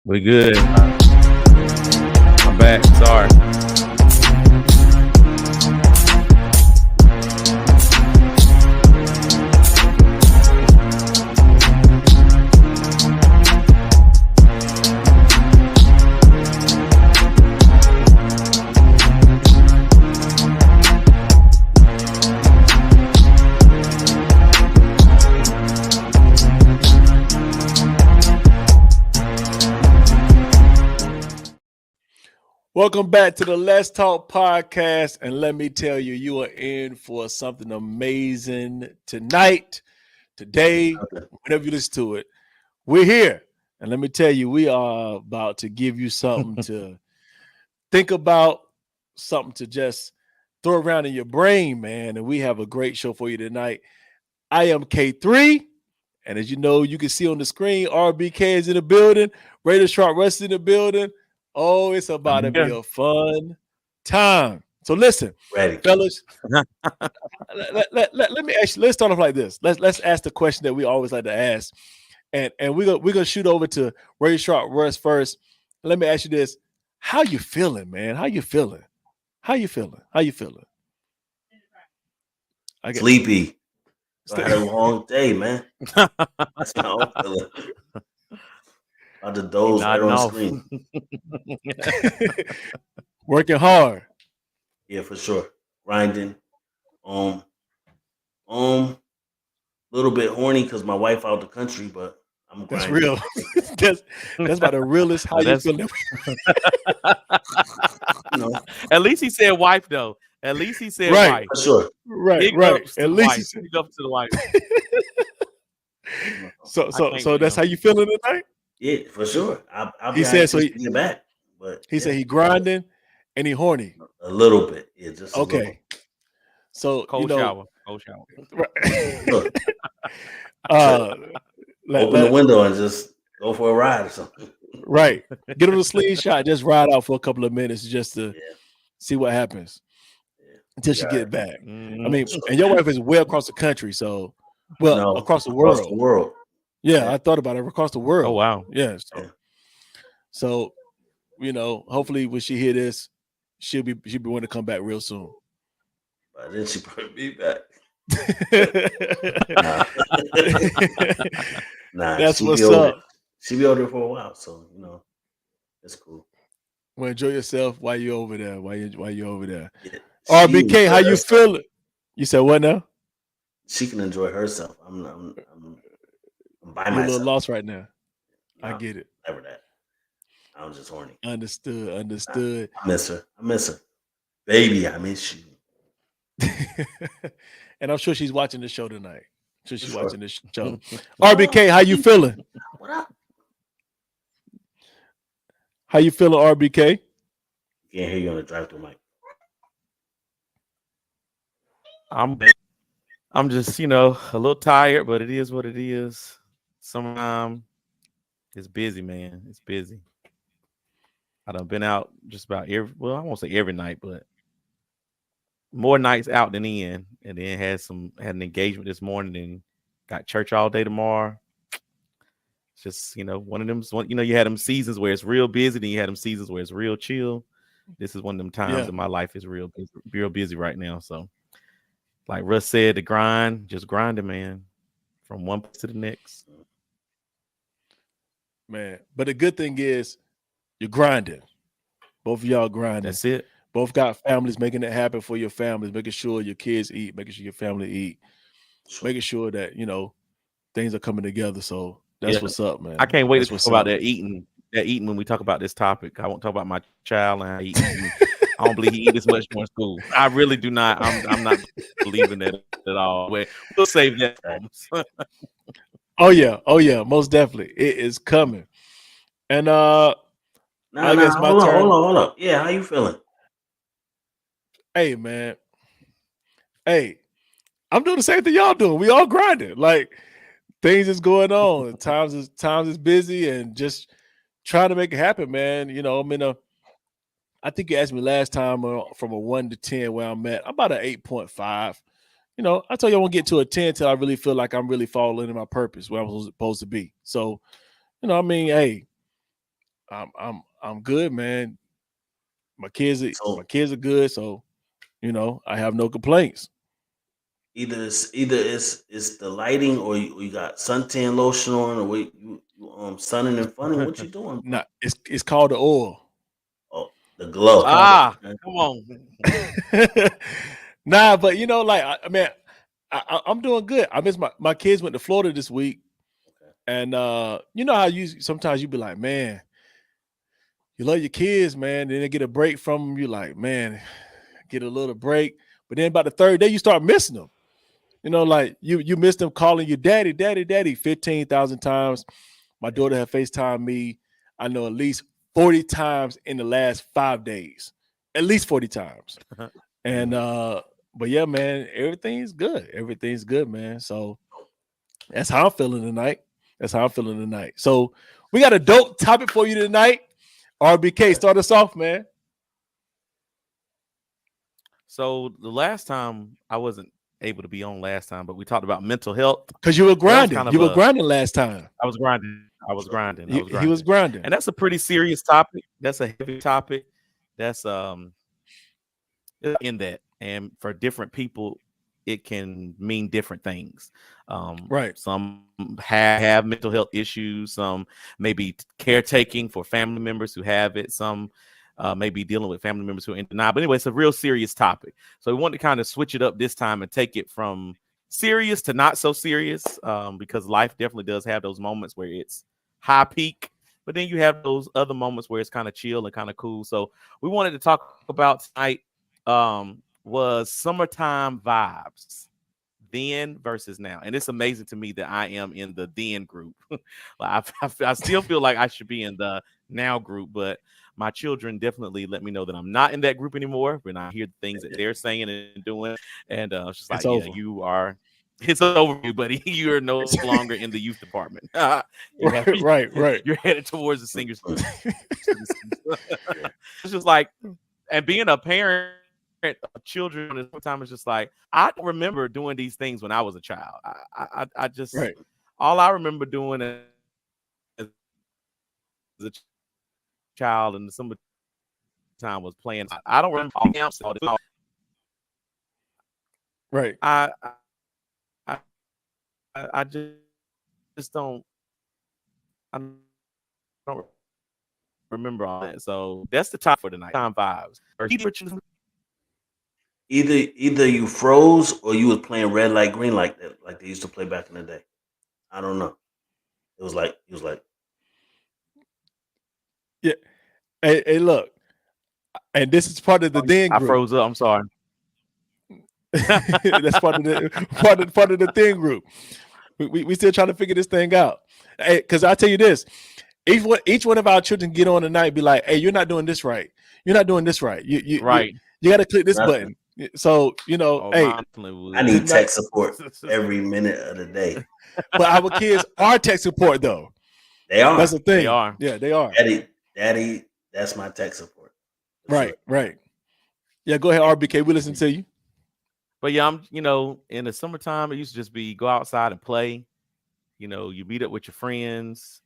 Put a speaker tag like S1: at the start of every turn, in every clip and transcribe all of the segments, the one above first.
S1: We good. I'm back. Sorry.
S2: Welcome back to the Let's Talk podcast. And let me tell you, you are in for something amazing tonight, today, whenever you listen to it. We're here. And let me tell you, we are about to give you something to think about, something to just throw around in your brain, man. And we have a great show for you tonight. I am K3. And as you know, you can see on the screen, RBK is in the building. Sharp Russ is in the building. Oh, it's about to be a fun time. So listen, fellas, let me actually, let's start off like this. Let's ask the question that we always like to ask. And we're gonna shoot over to Sharp Russ first. Let me ask you this. How you feeling, man? How you feeling?
S3: Sleepy. I had a long day, man. That's how I'm feeling. About to doze right on the screen.
S2: Working hard.
S3: Yeah, for sure. Grinding. Little bit horny because my wife out the country, but I'm grinding.
S2: That's real. that's about the realest. How you feeling?
S1: At least he said wife, though. At least he said
S3: wife.
S1: For
S3: sure.
S2: Right. At least he said.
S1: Big up to the wife.
S2: So that's how you feeling tonight?
S3: Yeah, for sure.
S2: He said so.
S3: He get back, but
S2: he said he grinding and he horny.
S3: A little bit, yeah, just
S2: okay. So
S1: cold shower.
S2: Right.
S3: Open the window and just go for a ride or something.
S2: Right. Get on the slingshot. Just ride out for a couple of minutes just to see what happens until she get back.
S1: Mm-hmm.
S2: I mean, and your wife is way across the country, so across the world.
S3: Across the world.
S2: Yeah, I thought about it across the world.
S1: Oh wow.
S2: Yeah. So hopefully when she hear this, she'll be wanting to come back real soon.
S3: But then she probably be back. Nah,
S2: that's what's up.
S3: She'll be over there for a while, so it's cool.
S2: Well, enjoy yourself while you're over there. While you're over there.
S3: Yeah,
S2: RBK, how you feeling? You said what now?
S3: She can enjoy herself. I'm by
S2: You're
S3: myself.
S2: a little lost right now.
S3: No,
S2: I get it.
S3: Never that. I'm just horny.
S2: Understood.
S3: I miss her. Baby, I miss you.
S2: And I'm sure she's watching the show tonight. Watching this show. RBK, how you feeling?
S3: What up?
S2: How you feeling, RBK?
S3: Can't hear you on the drive-through mic.
S1: I'm just, a little tired, but it is what it is. Sometimes it's busy, man. It's busy. I done been out just about I won't say every night, but more nights out than in. And then had an engagement this morning and got church all day tomorrow. It's just, one of them, you had them seasons where it's real busy, then you had them seasons where it's real chill. This is one of them times in my life is real busy right now. So like Russ said, the grind, just grinding, man, from one place to the next.
S2: Man, but the good thing is you're grinding. Both of y'all grinding.
S1: That's it.
S2: Both got families, making it happen for your families, making sure your kids eat, making sure your family eat, making sure that, things are coming together. So that's what's up, man.
S1: I can't wait to talk about that eating when we talk about this topic. I won't talk about my child and how he eats. I don't believe he eats as much more in school. I really do not. I'm not believing that at all. We'll save that.
S2: Oh yeah, most definitely. It is coming. And I guess my turn.
S3: Hold on. Yeah, how you feeling?
S2: Hey, man. Hey, I'm doing the same thing y'all doing. We all grinding. Like things is going on. Times is busy and just trying to make it happen, man. I think you asked me last time from a 1 to 10 where I'm at. I'm about an 8.5. I told you I won't get to a 10 till I really feel like I'm really falling into my purpose where I'm supposed to be. So, hey, I'm good, man. My kids
S3: So
S2: are good, so I have no complaints.
S3: either it's the lighting or you got suntan lotion on or you sunning and funning. What you doing, bro?
S2: Nah, it's called the oil.
S3: Oh, the glow.
S2: Called
S1: Ah,
S3: Okay.
S1: come on.
S2: Nah, but like I mean, I'm doing good. I miss my kids went to Florida this week,
S3: Okay.
S2: and you know how you sometimes you be like, man, you love your kids, man. Then they get a break from them. You like, man, get a little break. But then about the third day, you start missing them. Like you miss them calling you daddy, daddy, daddy 15,000 times. My daughter had FaceTime me, I know at least 40 times in the last 5 days. At least 40 times. And but yeah, man, everything's good. Everything's good, man. So that's how I'm feeling tonight. That's how I'm feeling tonight. So we got a dope topic for you tonight. RBK, start us off, man.
S1: So the last time I wasn't able to be on last time, but we talked about mental health.
S2: Because you were
S1: So that was
S2: grinding.
S1: kind of
S2: You were grinding last time.
S1: I was grinding. I was grinding. I was
S2: He was
S1: grinding.
S2: grinding.
S1: And that's a pretty serious topic. That's a heavy topic. That's in that. And for different people, it can mean different things.
S2: Right.
S1: Some have mental health issues. Some maybe caretaking for family members who have it. Some maybe dealing with family members who are in denial. But anyway, it's a real serious topic. So we want to kind of switch it up this time and take it from serious to not so serious, because life definitely does have those moments where it's high peak, but then you have those other moments where it's kind of chill and kind of cool. So we wanted to talk about tonight was summertime vibes, then versus now. And it's amazing to me that I am in the then group. I still feel like I should be in the now group, but my children definitely let me know that I'm not in that group anymore when I hear the things that they're saying and doing. And it's just like,
S2: over.
S1: you are. It's over, buddy. You're no longer in the youth department.
S2: Right.
S1: You're headed towards the senior citizens. It's just like, and being a parent of children at the time is just like, I don't remember doing these things when I was a child. I just
S2: Right.
S1: all I remember doing as a child in the summertime was playing. I don't remember all camps.
S2: Right.
S1: I just don't. I don't remember all that. So that's the top for tonight. Time vibes.
S3: Either you froze or you was playing red light, green light, like they used to play back in the day. I don't know. It was like
S2: yeah. Hey, look. And this is part of the then group.
S1: I froze up. I'm sorry.
S2: That's part of the then group. We still trying to figure this thing out. Hey, because I tell you this, each one of our children get on tonight, be like, hey, you're not doing this right. You're not doing this right. You
S1: right.
S2: You got to click this button. So hey,
S3: I need tech support every minute of the day.
S2: But our kids are tech support though.
S3: They are.
S2: That's the thing.
S1: They are.
S2: Yeah, they are.
S3: Daddy, that's my tech support.
S2: Right. Yeah, go ahead, RBK. We listen to you.
S1: But yeah, I'm, in the summertime, it used to just be go outside and play. You meet up with your friends.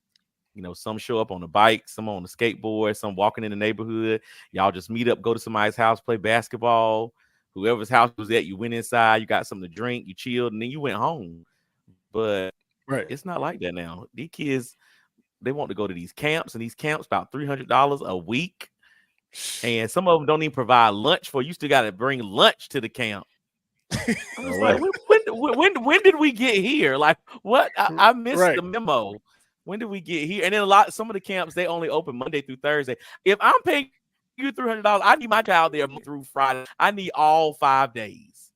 S1: Some show up on the bike, some on the skateboard, some walking in the neighborhood. Y'all just meet up, go to somebody's house, play basketball. Whoever's house was at, you went inside, you got something to drink, you chilled, and then you went home. But it's not like that now. These kids, they want to go to these camps, and these camps about $300 a week. And some of them don't even provide lunch for you. Still got to bring lunch to the camp. I was like, when did we get here? Like, what? I missed the memo. When did we get here? And then some of the camps, they only open Monday through Thursday. If I'm paying you $300, I need my child there through Friday. I need all 5 days.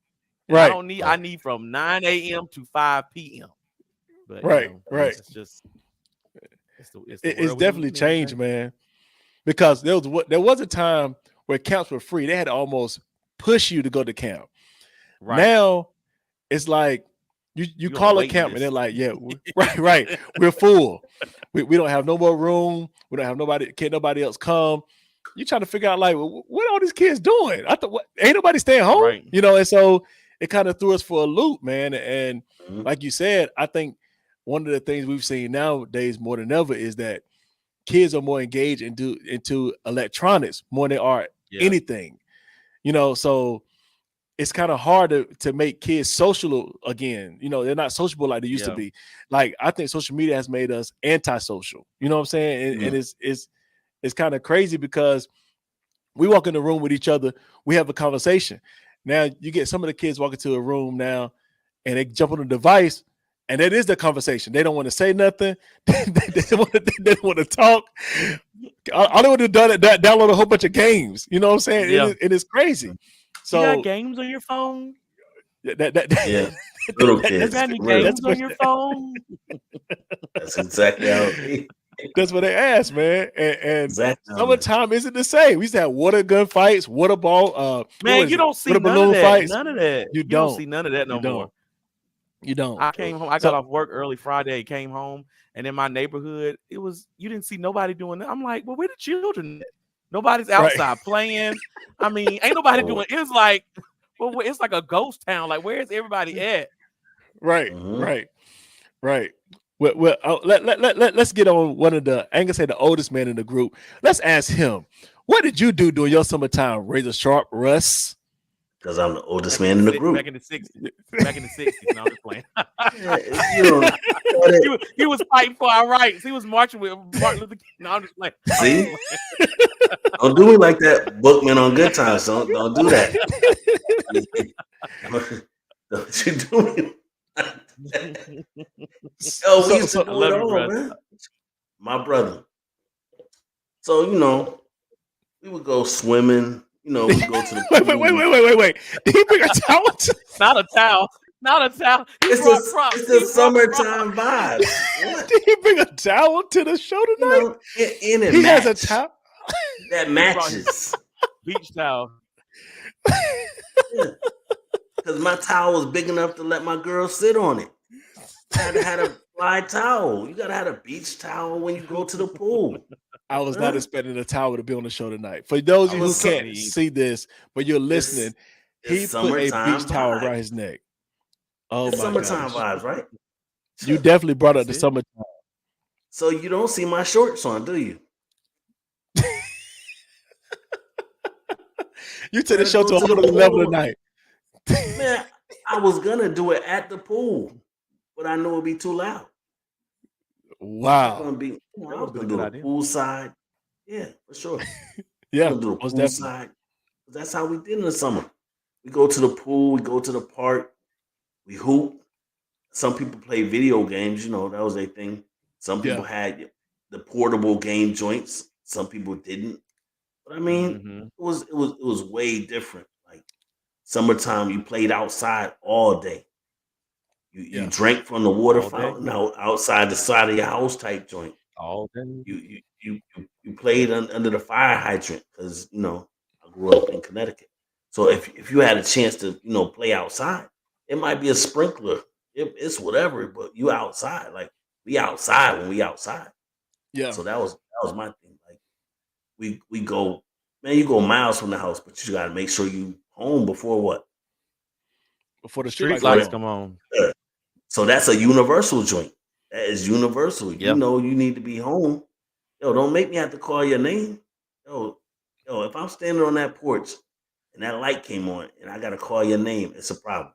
S1: And I need from 9 a.m. to 5 p.m. But
S2: right.
S1: It's just
S2: it's definitely changed, man. Because there was a time where camps were free. They had to almost push you to go to camp. Right. Now it's like you call a camp and they're like, yeah, right. We're full. We don't have no more room. We don't have nobody. Can't nobody else come. You're trying to figure out like, what are all these kids doing? I thought, ain't nobody staying home, right. And so it kind of threw us for a loop, man. And like you said, I think one of the things we've seen nowadays more than ever is that kids are more engaged into electronics more than they are anything, so it's kind of hard to make kids social again. They're not sociable like they used to be. Like, I think social media has made us antisocial. You know what I'm saying? And it's kind of crazy because we walk in the room with each other, we have a conversation. Now you get some of the kids walk into a room now and they jump on the device, and that is the conversation. They don't want to say nothing. they don't want to talk. All they want to do is download a whole bunch of games. You know what I'm saying?
S1: Yeah.
S2: It is crazy. So
S1: you got games on your phone?
S3: Little kids.
S1: Got any games on your phone?
S3: That's exactly how it is.
S2: That's what they ask, man. And
S3: exactly.
S2: Summertime isn't the same. We used to have water gun fights, water ball.
S1: Man, you don't see none of that. Fights. None of that. You don't see none of that no more.
S2: You don't.
S1: I came home. I got off work early Friday. Came home, and in my neighborhood, you didn't see nobody doing that. I'm like, well, where the children? Nobody's outside playing. I mean, ain't nobody doing. It's like, well, it's like a ghost town. Like, where is everybody at?
S2: Right. Well, let's get on one of the, I ain't gonna say the oldest man in the group. Let's ask him, what did you do during your summertime? Raise a Sharp Russ?
S3: Because I'm the oldest man in the group.
S1: Back in the 60s. No, I'm just playing. He was fighting for our rights. He was marching with Martin Luther King. No, I'm just playing.
S3: See? Don't do it like that, Bookman on Good Times. Don't do that. Don't you do it. We used to do it all, man. My brother. So, we would go swimming. We go to the
S2: pool. Wait. Did he bring a towel?
S1: Not a towel.
S3: It's the summertime vibe.
S2: Did he bring a towel to the show tonight?
S3: He
S2: has a towel
S3: that matches.
S1: Beach towel.
S3: Because my towel was big enough to let my girl sit on it. I had to have a fly towel. You gotta have a beach towel when you go to the pool.
S2: I was not expecting a towel to be on the show tonight. For those of you who can't see this, but you're listening, he put a beach towel around his neck. Oh,
S3: it's summertime vibes, right?
S2: You definitely brought up the summertime.
S3: So you don't see my shorts on, do you?
S2: You took the show to a whole other level tonight.
S3: Man, I was gonna do it at the pool, but I knew it'd be too loud.
S2: Wow.
S3: I was gonna do the poolside. Yeah, for sure.
S2: Yeah,
S3: do the poolside. That's how we did in the summer. We go to the pool, we go to the park, we hoop. Some people play video games, that was their thing. Some people had the portable game joints. Some people didn't. But I mean, it was way different. Like summertime, you played outside all day. You drank from the water fountain outside the side of your house type joint.
S1: All day.
S3: You played under the fire hydrant because I grew up in Connecticut. So if you had a chance to play outside, it might be a sprinkler. It's whatever, but you outside. Like we outside when we outside.
S2: Yeah.
S3: So that was my thing. Like we go, man. You go miles from the house, but you got to make sure you home before what?
S2: Before the street
S1: lights come on.
S3: Yeah. So that's a universal joint. That is universal. Yep. You need to be home. Don't make me have to call your name. If I'm standing on that porch and that light came on and I got to call your name, it's a problem.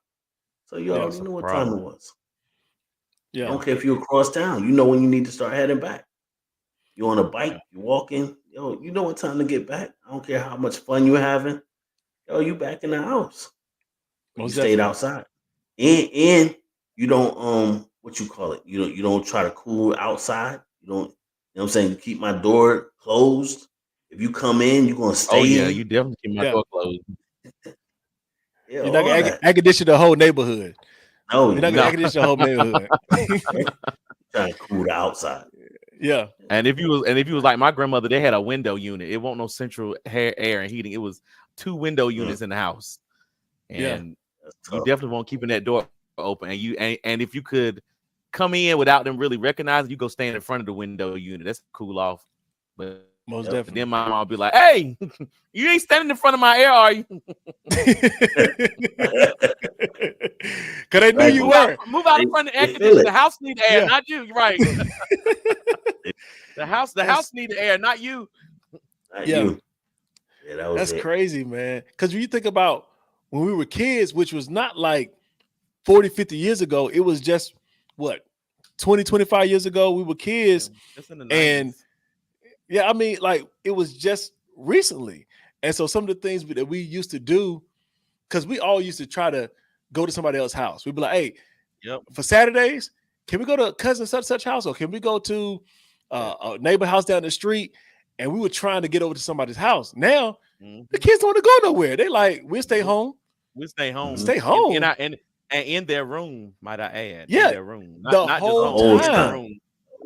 S3: So you already know what time it was.
S2: Yeah.
S3: I don't care if you're across town. You know when you need to start heading back. You're on a bike. You're walking. You know what time to get back. I don't care how much fun you're having. You back in the house. You stayed outside. And you don't what you call it? You don't try to cool outside. You don't, what I'm saying? You keep my door closed. If you come in, you're gonna stay.
S1: Oh yeah, you definitely keep my door closed.
S2: You're not gonna air condition the whole neighborhood.
S3: No,
S2: you're not gonna air condition the whole neighborhood.
S3: Trying to cool the outside.
S2: Yeah.
S1: And if you was like my grandmother, they had a window unit. It won't no central air and heating. It was 2 window units in the house. And you definitely won't keeping that door open. And if you could come in without them really recognizing, you go stand in front of the window unit. That's cool off. But
S2: most definitely.
S1: Then my mom will be like, "Hey, you ain't standing in front of my air, are you?"
S2: Because I knew you were.
S1: Move out in front of the air conditioner. The house needs air, not you. You're right. The house needed air, not you.
S3: Not
S2: Yeah.
S3: you. Yeah, that was
S2: That's
S3: it.
S2: crazy, man. Because when you think about when we were kids, which was not like 40, 50 years ago, it was just what 20, 25 years ago, we were kids.
S1: Just in the
S2: And
S1: 90s.
S2: yeah, I mean, like it was just recently. And so some of the things that we used to do, because we all used to try to go to somebody else's house. We'd be like, hey,
S1: Yep.
S2: for Saturdays, can we go to cousin such house, or can we go to a neighbor house down the street? And we were trying to get over to somebody's house. Now the kids don't want to go nowhere. They like, we'll stay home.
S1: We stay home.
S2: Stay home.
S1: And in their room, might I add.
S2: Yeah,
S1: in their room.
S2: the
S1: Not just
S2: whole
S1: home, in
S2: time.
S1: their room.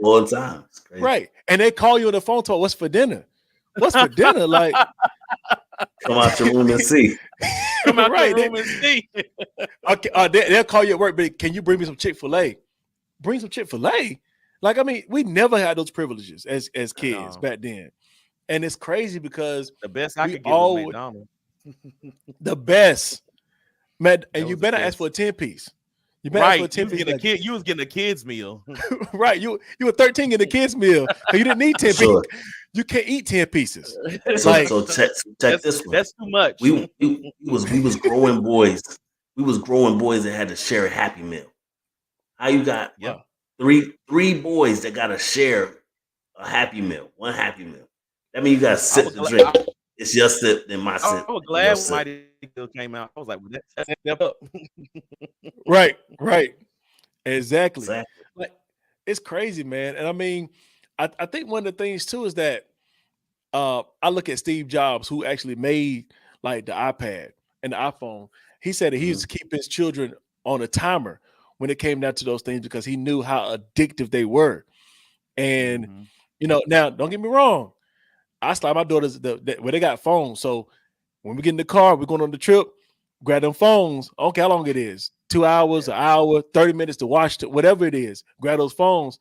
S3: All the time. It's crazy.
S2: Right. And they call you on the phone, talk, what's for dinner? What's for dinner? Like,
S3: come out your room and see.
S1: Come out
S2: right.
S1: the room and see.
S2: Okay, they'll call you at work, but can you bring me some Chick-fil-A? Bring some Chick-fil-A? Like, I mean, we never had those privileges as kids back then. And it's crazy because
S1: the best I could get was McDonald's.
S2: The best. Man, and
S1: That
S2: you
S1: was the
S2: better ask
S1: best.
S2: for a 10-piece. You better ask for a 10-piece.
S1: You was getting a kid's meal.
S2: Right. You were 13 getting a kid's meal. You didn't need 10
S3: Sure.
S2: pieces. You can't eat 10 pieces.
S3: So check this one.
S1: That's too much.
S3: We was growing boys. We was growing boys that had to share a Happy Meal. How you got three boys that got to share a Happy Meal, one Happy Meal? That means you got to sip the drink. It's your sip, then my sip.
S1: I was glad when Mighty Kill came out. I was like, well, that's step up.
S2: Right. Exactly. Like, it's crazy, man. And I mean, I think one of the things too is that I look at Steve Jobs, who actually made like the iPad and the iPhone. He said that he used to keep his children on a timer when it came down to those things because he knew how addictive they were. And now don't get me wrong, I slide my daughters where they got phones. So when we get in the car, we're going on the trip, grab them phones. Okay, how long it is? 2 hours, an hour, 30 minutes to watch it, whatever it is. Grab those phones.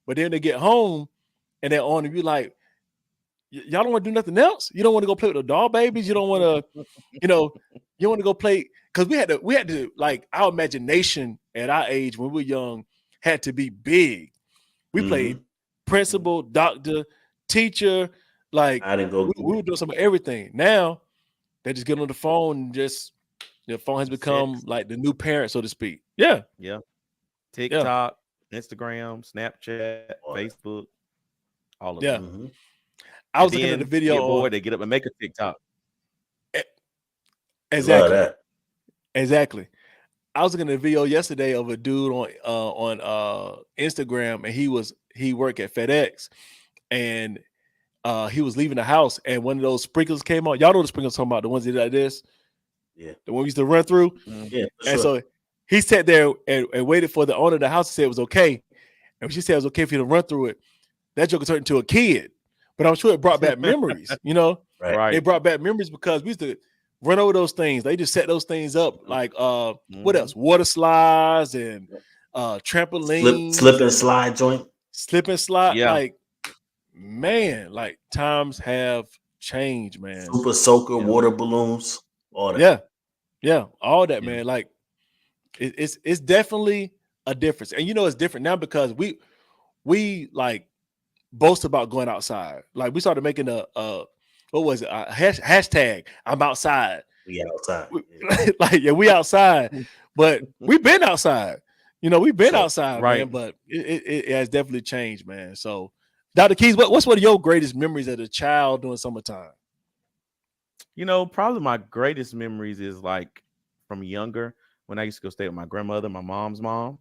S2: But then they get home and they're on, and you're like, y'all don't want to do nothing else? You don't want to go play with the doll babies? You don't want to, you want to go play? Because we had to, like, our imagination at our age when we were young had to be big. We played principal, doctor, teacher. Like,
S3: I didn't go.
S2: We were doing some of everything. Now they just get on the phone and just the phone has become like the new parent, so to speak. Yeah.
S1: TikTok, Instagram, Snapchat, Facebook, all of them.
S2: I was looking at the video.
S1: Bored, they get up and make a TikTok.
S2: Exactly. I was looking at a video yesterday of a dude on Instagram, and he worked at FedEx, and he was leaving the house, and one of those sprinklers came on. Y'all know the sprinklers I'm talking about, the ones that did like this.
S3: Yeah.
S2: The one we used to run through.
S3: Yeah.
S2: And so he sat there and waited for the owner of the house to say it was okay. And when she said it was okay for you to run through it, that joker turned into a kid. But I'm sure it brought back memories,
S3: Right.
S2: It brought back memories because we used to run over those things. They just set those things up like what else? Water slides and trampoline.
S3: Slip and slide joint.
S2: Slip and slide.
S1: Yeah.
S2: Like, man, like times have changed, man.
S3: Super soaker, water balloons, all that.
S2: Yeah, all that, man. Like it's definitely a difference. And it's different now because we like boast about going outside. Like we started making a what was it? A hashtag I'm outside.
S3: We outside.
S2: We outside. But we've been outside. We've been outside,
S1: right.
S2: man. But it has definitely changed, man. So Dr. Keys, what's one of your greatest memories as a child during summertime?
S1: Probably my greatest memories is like from younger when I used to go stay with my grandmother, my mom's mom,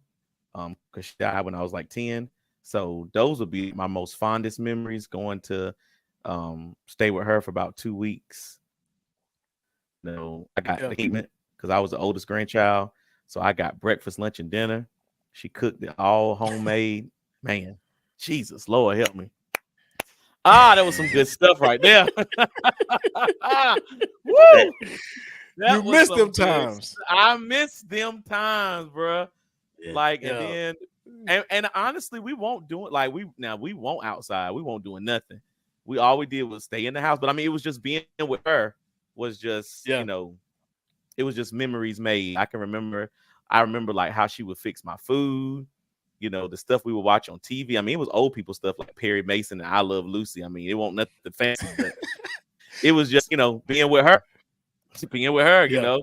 S1: because she died when I was like 10. So those would be my most fondest memories, going to stay with her for about 2 weeks. I got treatment because I was the oldest grandchild. So I got breakfast, lunch, and dinner. She cooked it all homemade. Man, Jesus, Lord help me. That was some good stuff right there. Woo!
S2: You missed them times.
S1: I missed them times, bro.
S3: Yeah.
S1: And then and honestly, we won't do it. Like we won't outside. We won't doing nothing. All we did was stay in the house. But I mean, it was just being with her was just it was just memories made. I remember like how she would fix my food. the stuff we would watch on TV. I mean, it was old people stuff like Perry Mason and I Love Lucy. I mean, it wasn't nothing fancy, but it was just, being with her,
S2: Yeah.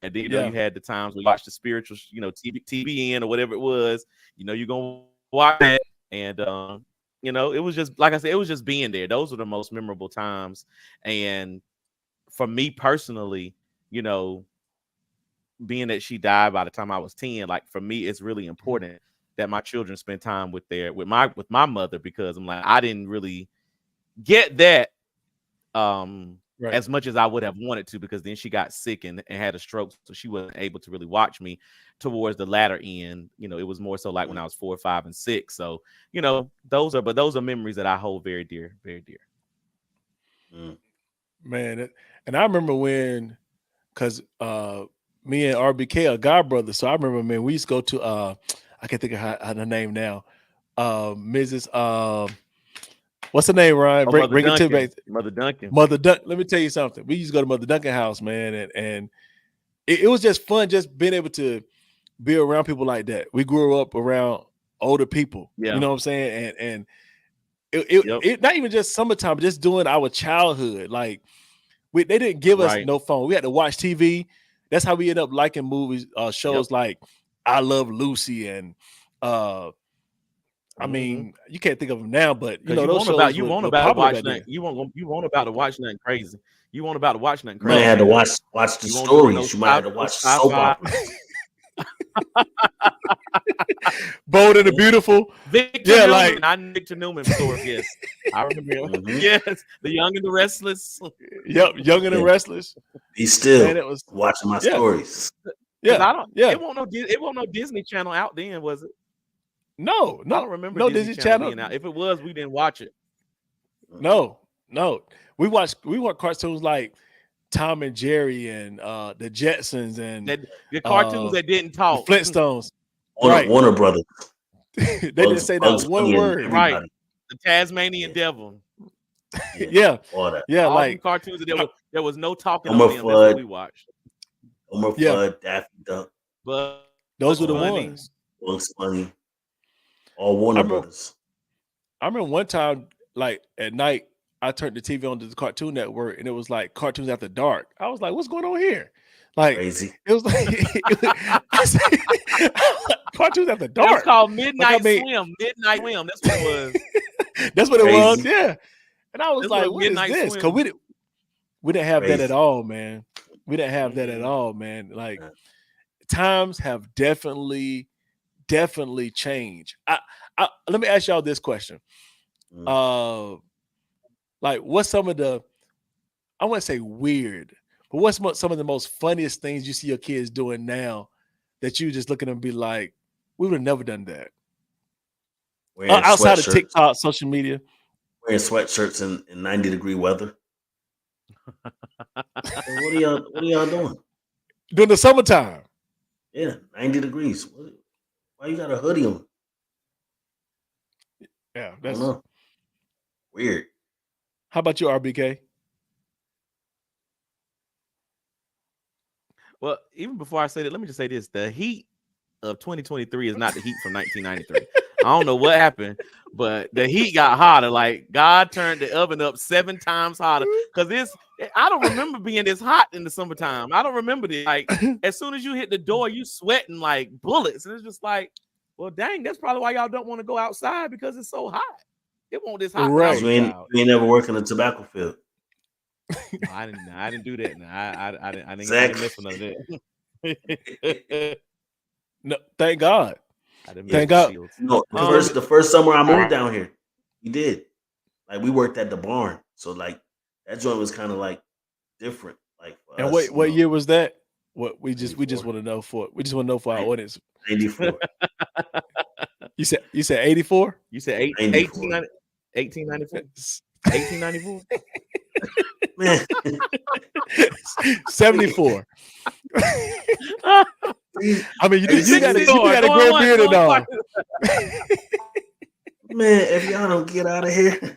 S1: And then, you had the times we watched the spiritual, TBN or whatever it was, you're going to watch that. And, it was just, like I said, it was just being there. Those were the most memorable times. And for me personally, being that she died by the time I was 10, like for me, it's really important that my children spend time with my mother, because I'm like, I didn't really get that as much as I would have wanted to, because then she got sick and had a stroke, so she wasn't able to really watch me towards the latter end. It was more so like when I was 4, 5, and 6. So those are memories that I hold very dear, very dear.
S2: Man, and I remember when, because me and RBK are god brothers, so I remember, man, we used to go to I can't think of her name now, Mrs. What's her name, Ryan? Bring it to me.
S1: Mother Duncan.
S2: Let me tell you something. We used to go to Mother Duncan house, man, and it was just fun, just being able to be around people like that. We grew up around older people, you know what I'm saying, and it not even just summertime, but just doing our childhood. Like they didn't give us no phone. We had to watch TV. That's how we end up liking movies, shows like I Love Lucy and I mean, you can't think of them now, but those shows.
S1: You want about to watch nothing. You want about to watch nothing crazy. You want about to watch nothing crazy.
S3: You might have to watch the stories. You might have to watch soap opera.
S2: Bold and the Beautiful.
S1: Victor Newman. I Victor Newman stories. Yes, I remember. Yes, The Young and the Restless.
S2: Yep, Young and the Restless.
S3: Be still watching my stories.
S2: Yeah,
S1: It won't no Disney Channel out then, was it?
S2: No,
S1: I don't remember
S2: no
S1: Disney Channel being out. If it was, we didn't watch it.
S2: No. We watched cartoons like Tom and Jerry and the Jetsons and
S1: the cartoons that didn't talk.
S2: The Flintstones.
S3: Warner Brothers.
S2: They didn't say that one word.
S1: Right. The Tasmanian Devil.
S2: Yeah.
S1: All like cartoons that there was no talking on them. That's what we watched.
S3: Elmer Fudd, Daffy Duck.
S1: But
S2: those were the ones.
S3: Bugs Bunny. All Warner Brothers.
S2: I remember one time, like at night, I turned the TV on to the Cartoon Network, and it was like cartoons after dark. I was like, "What's going on here?" Like
S3: crazy.
S2: It was like cartoons after dark.
S1: It was called Midnight Swim. Midnight Swim. That's what it was.
S2: That's what it was. Yeah. And I was like, "What is
S1: Midnight
S2: this?" Because we didn't have that at all, man. We didn't have that at all, man. Like times have definitely changed. Let me ask y'all this question. Like, what's some of the, I wouldn't say weird, but what's some of the most funniest things you see your kids doing now that you just look at them and be like, we would have never done that? Outside of TikTok, social media.
S3: Wearing sweatshirts in 90-degree weather. What are y'all doing?
S2: During the summertime.
S3: Yeah, 90 degrees. Why you got a hoodie on?
S2: Yeah, that's
S3: weird.
S2: How about you, RBK?
S1: Well, even before I say that, let me just say this. The heat of 2023 is not the heat from 1993. I don't know what happened, but the heat got hotter. Like God turned the oven up 7 times hotter. Because I don't remember being this hot in the summertime. I don't remember this. Like as soon as you hit the door, you sweating like bullets. And it's just like, well, dang, that's probably why y'all don't want to go outside, because it's so hot. It won't this hot.
S2: Right.
S3: You ain't never worked in a tobacco field.
S1: No, I didn't do that. No, I didn't mess with none of that.
S2: No, thank God.
S3: Thank God. No, the first summer I moved down here, we did. Like we worked at the barn, so like that joint was kind of like different. Like for
S2: and
S3: us,
S2: what year was that? What we just want to know for our audience.
S3: 94.
S2: You said 84?
S1: You said 1894. 1894.
S3: Man.
S2: 74. I mean, you got a gray beard and all.
S3: Man, if y'all don't get out of here.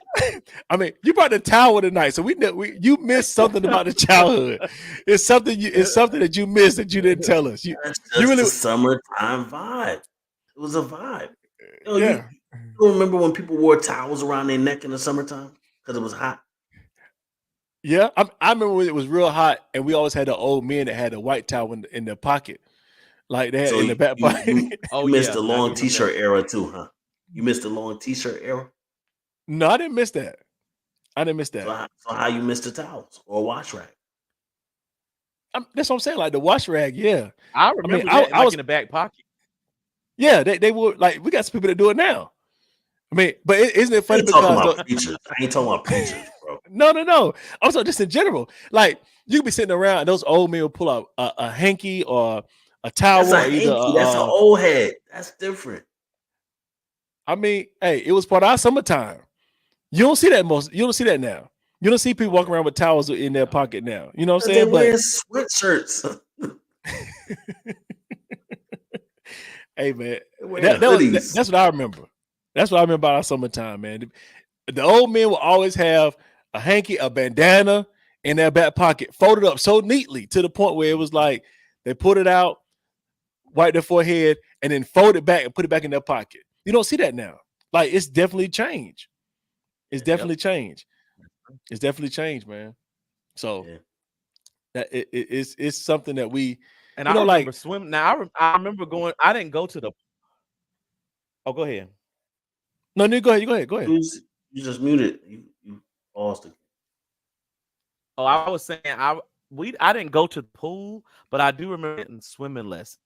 S2: I mean, you brought the towel tonight, so you missed something about the childhood. It's something that you missed that you didn't tell us.
S3: That's just really the summertime vibe. It was a vibe. Yo,
S2: Yeah.
S3: you remember when people wore towels around their neck in the summertime because it was hot?
S2: Yeah. I remember when it was real hot, and we always had the old men that had a white towel in their pocket, like they had
S3: So
S2: in the back pocket.
S3: you missed the long T-shirt era too, huh? You missed the long T-shirt era.
S2: No, I didn't miss that. I didn't miss that.
S3: So how you missed the towels or a wash rack?
S2: That's what I'm saying. Like the wash rag, yeah.
S1: I remember that,
S2: I was
S1: in the back pocket.
S2: Yeah, they would like. We got some people that do it now. I mean, but isn't it
S3: I
S2: funny
S3: ain't talking
S2: because
S3: about preachers. I ain't talking about preachers, bro.
S2: no. Also, just in general, like you could be sitting around and those old men will pull out a hanky or a towel.
S3: That's a
S2: or
S3: hanky.
S2: either
S3: That's an old head. That's different.
S2: I mean, hey, it was part of our summertime. You don't see that You don't see that now. You don't see people walking around with towels in their pocket now. You know what I'm saying?
S3: They're wearing sweatshirts.
S2: Hey man, that's what I remember. That's what I remember about our summertime, man. The old men will always have a hanky, a bandana in their back pocket, folded up so neatly to the point where it was like they put it out, wipe their forehead, and then fold it back and put it back in their pocket. You don't see that now. Like it's definitely changed. It's definitely changed. It's definitely changed, man. So that it's something that we
S1: and I remember swimming. Now I remember going. I didn't go to the. Oh, go ahead.
S2: No, go ahead. Go ahead.
S3: You just muted. You paused it.
S1: Oh, I was saying I didn't go to the pool, but I do remember getting swimming lessons.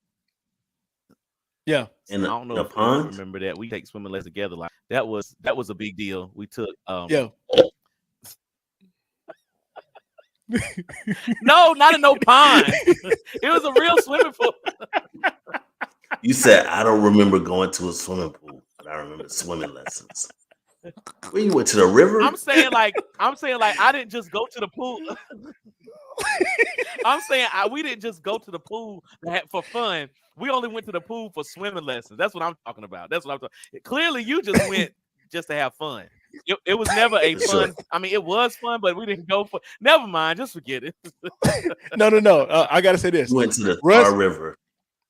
S2: Yeah,
S3: in
S1: I don't know
S3: the
S1: if
S3: pond.
S1: you remember that we take swimming lessons together. Like that was a big deal. We took
S2: yeah.
S1: No, not in no pond. It was a real swimming pool.
S3: You said I don't remember going to a swimming pool, but I remember swimming lessons. When you went to the river?
S1: I'm saying like I didn't just go to the pool. I'm saying we didn't just go to the pool for fun. We only went to the pool for swimming lessons. That's what I'm talking about. That's what I'm talking. Clearly, you just went just to have fun. It was never a fun. I mean, it was fun, but we didn't go for. Never mind. Just forget it.
S2: No. I gotta say this.
S3: You went to the Star River.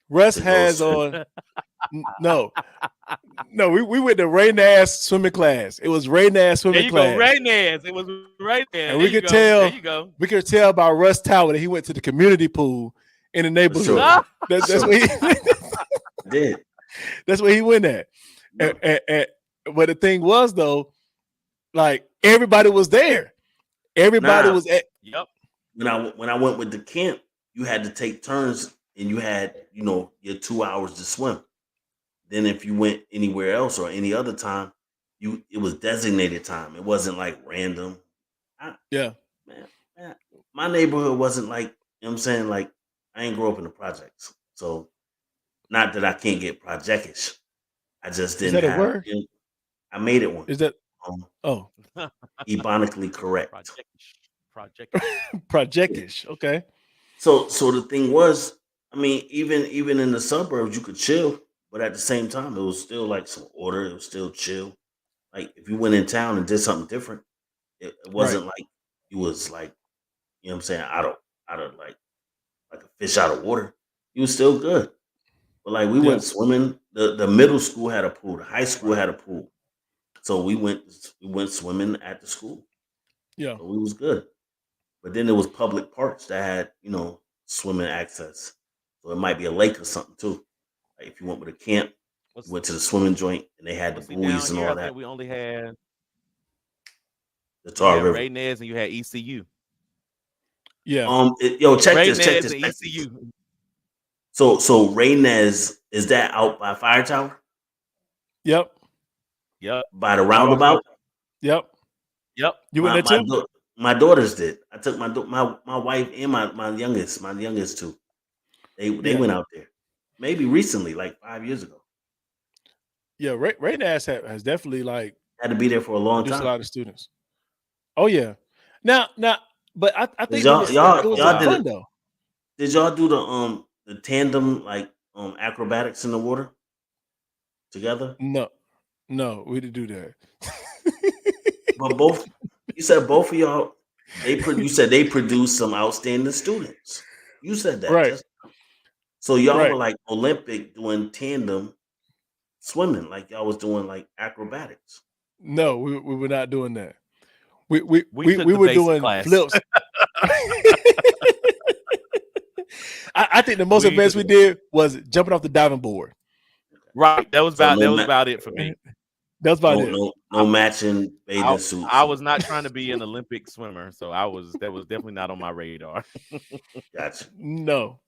S2: Russ has on. No. We went to Ray Nass swimming class. It was Ray Nass swimming class.
S1: Ray Nass. It was Ray Nass.
S2: And we could tell. There you go. We could tell by Russ Tower that he went to the community pool in the neighborhood. Sure. That's where he did. That's where he went at. No. But the thing was though, like everybody was there. Everybody was at.
S1: Yep.
S3: When I went with the camp, you had to take turns, and you had your 2 hours to swim. Then if you went anywhere else or any other time, it was designated time. It wasn't like random.
S2: Man,
S3: my neighborhood wasn't like, what I'm saying, like I ain't grow up in the projects. So not that I can't get projectish. I just didn't
S2: have. Is that
S3: have
S2: a word?
S3: I made it one.
S2: Is that
S3: ebonically correct.
S2: Projectish. Okay.
S3: So the thing was, I mean, even in the suburbs, you could chill. But at the same time, it was still like some order. It was still chill. Like if you went in town and did something different, it wasn't like you was like, what I'm saying, out of like a fish out of water. You was still good. But like we went swimming. The middle school had a pool. The high school had a pool. So we went swimming at the school.
S2: Yeah.
S3: So we was good. But then there was public parks that had, swimming access. So it might be a lake or something too. Like if you went with a camp, you went to the swimming joint and they had the buoys and all that.
S1: We only had
S3: the Tar River.
S1: Ray Nez and you had ECU.
S2: Yeah.
S3: Check this.
S1: ECU.
S3: So Ray Nez, is that out by Fire Tower?
S2: Yep.
S3: By the roundabout?
S2: Yep. You went there too?
S3: My daughters did. I took my wife and my youngest two. They went out there. Maybe recently, like 5 years ago.
S2: Yeah, Ray Nass has definitely
S3: had to be there for a long time.
S2: A lot of students. Oh yeah. Now, but I think
S3: y'all
S2: it was fun though.
S3: Did y'all do the tandem acrobatics in the water together?
S2: No, we didn't do that.
S3: But you said both of y'all. You said they produced some outstanding students. You said that,
S2: right?
S3: So y'all were like Olympic doing tandem swimming, like y'all was doing like acrobatics.
S2: No, we were not doing that. We
S1: took the
S2: were
S1: basic
S2: doing
S1: class.
S2: flips. I think the most
S1: We
S2: advanced we did was jumping off the diving board.
S1: Right. That was
S3: So
S1: about it for me.
S2: That's about it.
S3: no matching bathing suits.
S1: I was not trying to be an Olympic swimmer, so that was definitely not on my radar.
S3: Gotcha.
S2: No.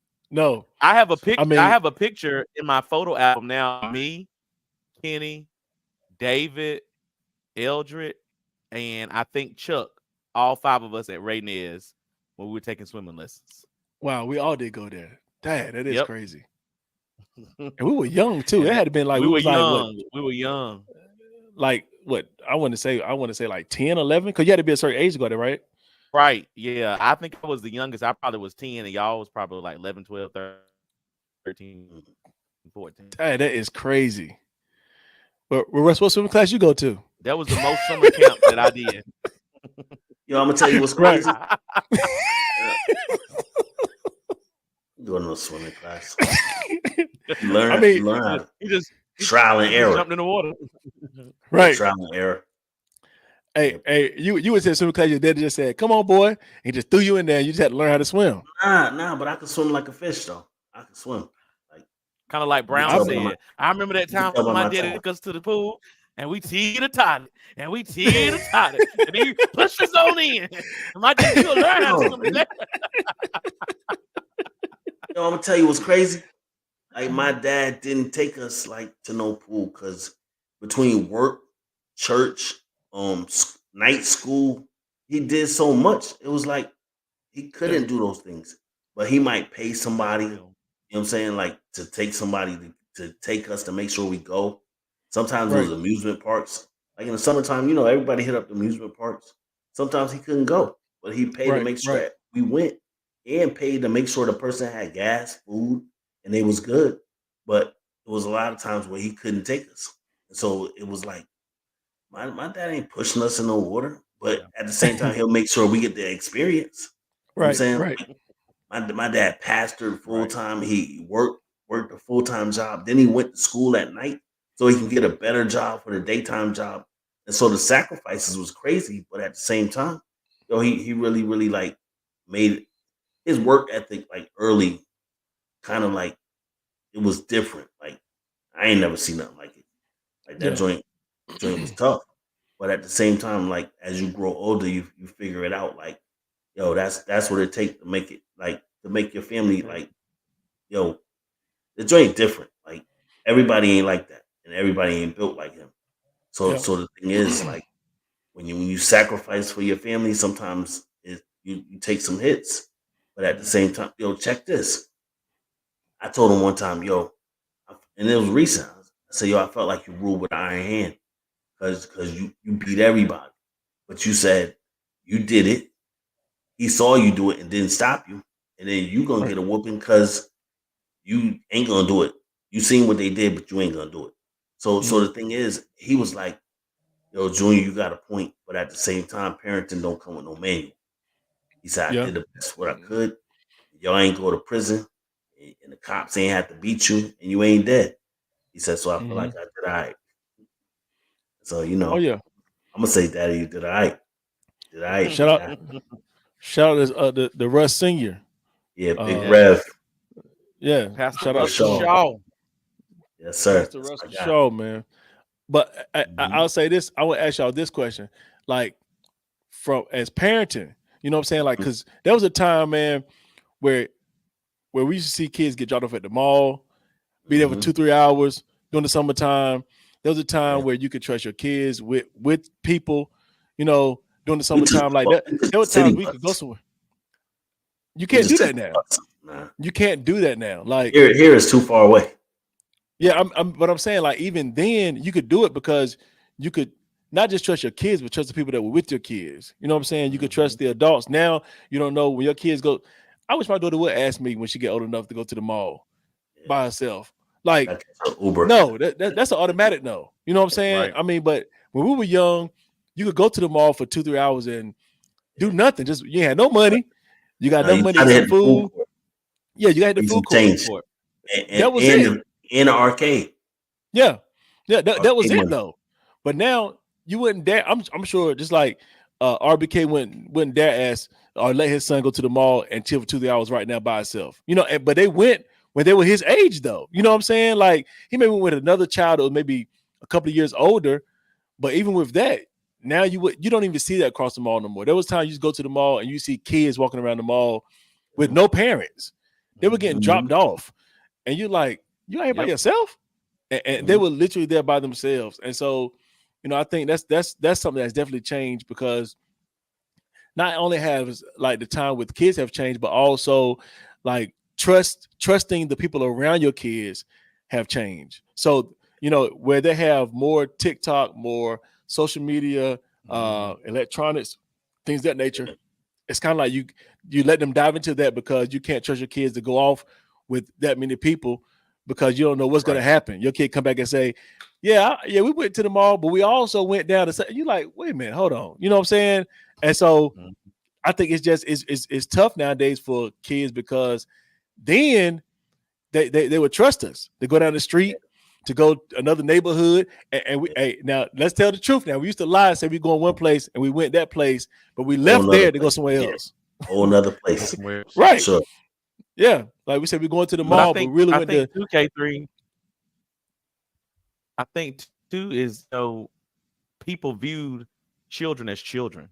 S1: I have a
S2: I mean,
S1: I have a picture in my photo album now. Me, Kenny, David, Eldred, and I think Chuck. All 5 of us at Raynez when we were taking swimming lessons.
S2: wow, we all did go there. Dad, that is
S1: Yep.
S2: crazy. And we were young too.
S1: And
S2: It had to been like
S1: we were
S2: was like what?
S1: young. We were young.
S2: Like what? I want to say like 10, 11, because you had to be a certain age to go there, right?
S1: Right. Yeah. I think I was the youngest. I probably was 10, and y'all was probably like 11, 12, 13, 14.
S2: Dad, that is crazy. But Russ, what swimming class you go to?
S1: That was the most summer camp that I did.
S3: Yo, I'm gonna tell you what's crazy. Doing no swimming class. You learn. You learn how to trial and error.
S1: Jumped in the water.
S2: Right.
S3: Trial and error.
S2: Hey, you was in swimming class. Your dad just said, "Come on, boy," he just threw you in there. And you just had to learn how to swim.
S3: Nah, but I can swim like a fish though. I can swim.
S1: Kind of like Brown said. I remember that time when my daddy took us to the pool and we teeter-totted and we teeter-totted and he pushed us on in. And my daddy, you learn how to swim.
S3: Yo, I'm gonna tell you what's crazy. Like my dad didn't take us like to no pool because between work, church, night school, he did so much. It was like he couldn't do those things, but he might pay somebody. You know what I'm saying? Like to take somebody to take us to make sure we go. Sometimes it was amusement parks. Like in the summertime, you know, everybody hit up the amusement parks. Sometimes he couldn't go, but he paid to make sure we went and paid to make sure the person had gas, food, and they was good. But it was a lot of times where he couldn't take us. And so it was like, my dad ain't pushing us in the water, but at the same time, he'll make sure we get the experience. You know what I'm saying?
S2: Right.
S3: My dad pastored full time. He worked a full time job. Then he went to school at night so he can get a better job for the daytime job. And so the sacrifices was crazy, but at the same time, he really, really like made his work ethic like early, kind of like it was different. Like I ain't never seen nothing like it. Like that joint was tough. But at the same time, like as you grow older, you figure it out. Like, yo, that's what it takes to make it like to make your family like, yo, the joint different. Like everybody ain't like that, and everybody ain't built like him. So the thing is, like when you sacrifice for your family, sometimes you take some hits, but at the same time, yo, check this. I told him one time, yo, and it was recent. I said, yo, I felt like you ruled with an iron hand because you beat everybody, but you said you did it. He saw you do it and didn't stop you, and then you gonna get a whooping because you ain't gonna do it. You seen what they did, but you ain't gonna do it. So the thing is, he was like, yo, Junior, you got a point, but at the same time, parenting don't come with no manual. He said, I did the best what I could. Y'all ain't go to prison, and the cops ain't have to beat you, and you ain't dead. He said, so I feel like I did all right. So, you know, I'm gonna say, Daddy, you did all right. Did all right.
S2: Shout out to the Russ Senior.
S3: Yeah, Big Rev.
S2: Yeah,
S1: Pastor Russ Shaw.
S3: Yes, sir.
S2: Pastor Russ Shaw, man. But I'll say this. I want to ask y'all this question. Like, from as parenting, you know what I'm saying? Like, because there was a time, man, where we used to see kids get dropped off at the mall, be there for 2-3 hours during the summertime. There was a time where you could trust your kids with people, you know, during the summertime. Like that. There were times we could go somewhere. You can't do that now. Nah. You can't do that now. Like
S3: here is too far away.
S2: Yeah, but I'm saying, like, even then you could do it because you could not just trust your kids, but trust the people that were with your kids. You know what I'm saying? You could trust the adults. Now you don't know when your kids go. I wish my daughter would ask me when she get old enough to go to the mall by herself. Like,
S3: Uber.
S2: No, that's an automatic no. You know what I'm saying? Right. I mean, but when we were young, you could go to the mall for 2-3 hours and do nothing. Just you had no money. You got no money to eat some food. Yeah, you had the food court.
S3: And that was it. In the arcade.
S2: Yeah. Yeah, that was
S3: Arcade
S2: it
S3: money.
S2: though. But now you wouldn't dare. I'm sure just like RBK wouldn't dare ask or let his son go to the mall and chill for 2 3 hours right now by himself. But they went when they were his age though. You know what I'm saying? Like he maybe went with another child or maybe a couple of years older. But even with that, now you don't even see that across the mall no more. There was time you just go to the mall and you see kids walking around the mall with no parents. They were getting dropped off, and you're like, you out here by yourself, and they were literally there by themselves. And so, I think that's something that's definitely changed because not only has like the time with kids have changed, but also like trusting the people around your kids have changed. So where they have more TikTok, more social media, electronics, things of that nature, it's kind of like you let them dive into that because you can't trust your kids to go off with that many people because you don't know what's going to happen. Your kid come back and say, yeah, we went to the mall, but we also went down to. You like, wait a minute, hold on. You know what I'm saying? And so I think it's tough nowadays for kids because then they would trust us to go down the street, to go to another neighborhood, and hey, now let's tell the truth. Now we used to lie and say we going one place and we went that place, but we left there to go somewhere else.
S3: Whole another place,
S2: right?
S3: Sure.
S2: Yeah, like we said, we're going to the mall, but really went to
S1: 2K3. I think too is people viewed children as children,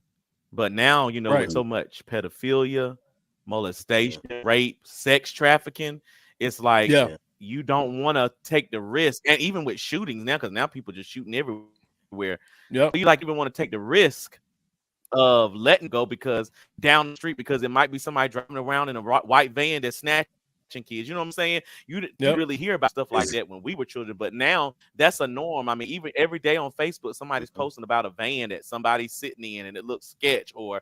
S1: but now with so much pedophilia, molestation, rape, sex trafficking, it's like you don't want to take the risk, and even with shootings now, because now people just shooting everywhere.
S2: Yeah,
S1: you like even want to take the risk of letting go because down the street, because it might be somebody driving around in a white van that's snatching kids. You know what I'm saying? You really hear about stuff like that when we were children, but now that's a norm. I mean, even every day on Facebook, somebody's posting about a van that somebody's sitting in and it looks sketch, or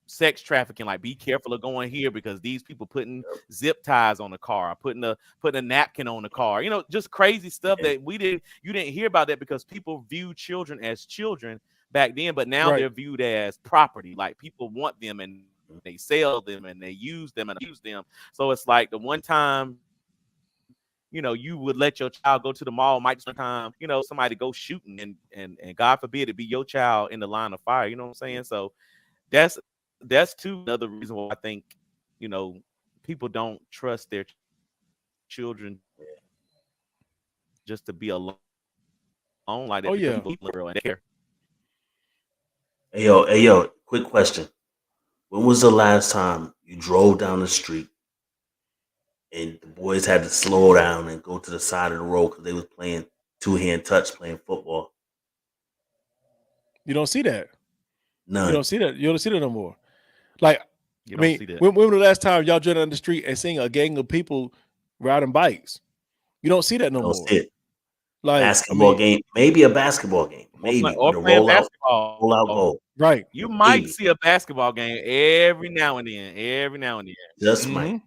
S1: sex trafficking. Like, be careful of going here because these people putting zip ties on the car, putting a napkin on the car. Just crazy stuff that you didn't hear about that because people view children as children back then, but now they're viewed as property. Like, people want them and they sell them and they use them and abuse them. So it's like the one time you would let your child go to the mall, might sometimes somebody go shooting and God forbid it be your child in the line of fire. You know what I'm saying? So that's too another reason why I think people don't trust their children just to be alone like that. People and care.
S3: Hey yo, quick question. When was the last time you drove down the street and the boys had to slow down and go to the side of the road because they was playing two-hand touch, playing football?
S2: You don't see that.
S3: None.
S2: You don't see that. You don't see that no more. Like,
S1: you don't see that.
S2: When was the last time y'all drove down the street and seeing a gang of people riding bikes? You don't see that no more.
S3: See it.
S2: Like
S3: basketball game, maybe a basketball game, maybe
S1: or
S3: with a
S1: playing basketball.
S3: Roll out goal.
S2: Right.
S1: You might see a basketball game every now and then.
S3: Just might.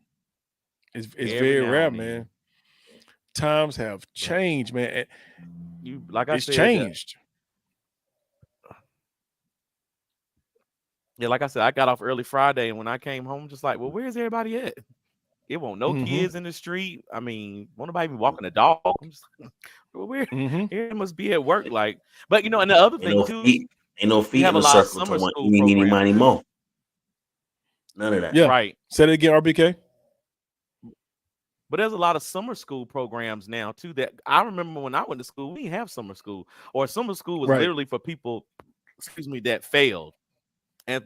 S2: It's very rare, man. Times have changed, man.
S1: It's
S2: changed.
S1: Yeah, like I said, I got off early Friday, and when I came home, just like, well, where's everybody at? It won't no kids in the street. I mean, won't nobody be walking a dog? I'm just like, well, where? It must be at work, like. But and the other thing too,
S3: ain't no feet in the circle. Summer school programs. None of that.
S2: Yeah,
S1: right.
S2: Say it again, RBK.
S1: But there's a lot of summer school programs now too. That I remember when I went to school, we didn't have summer school, or summer school was literally for people, that failed.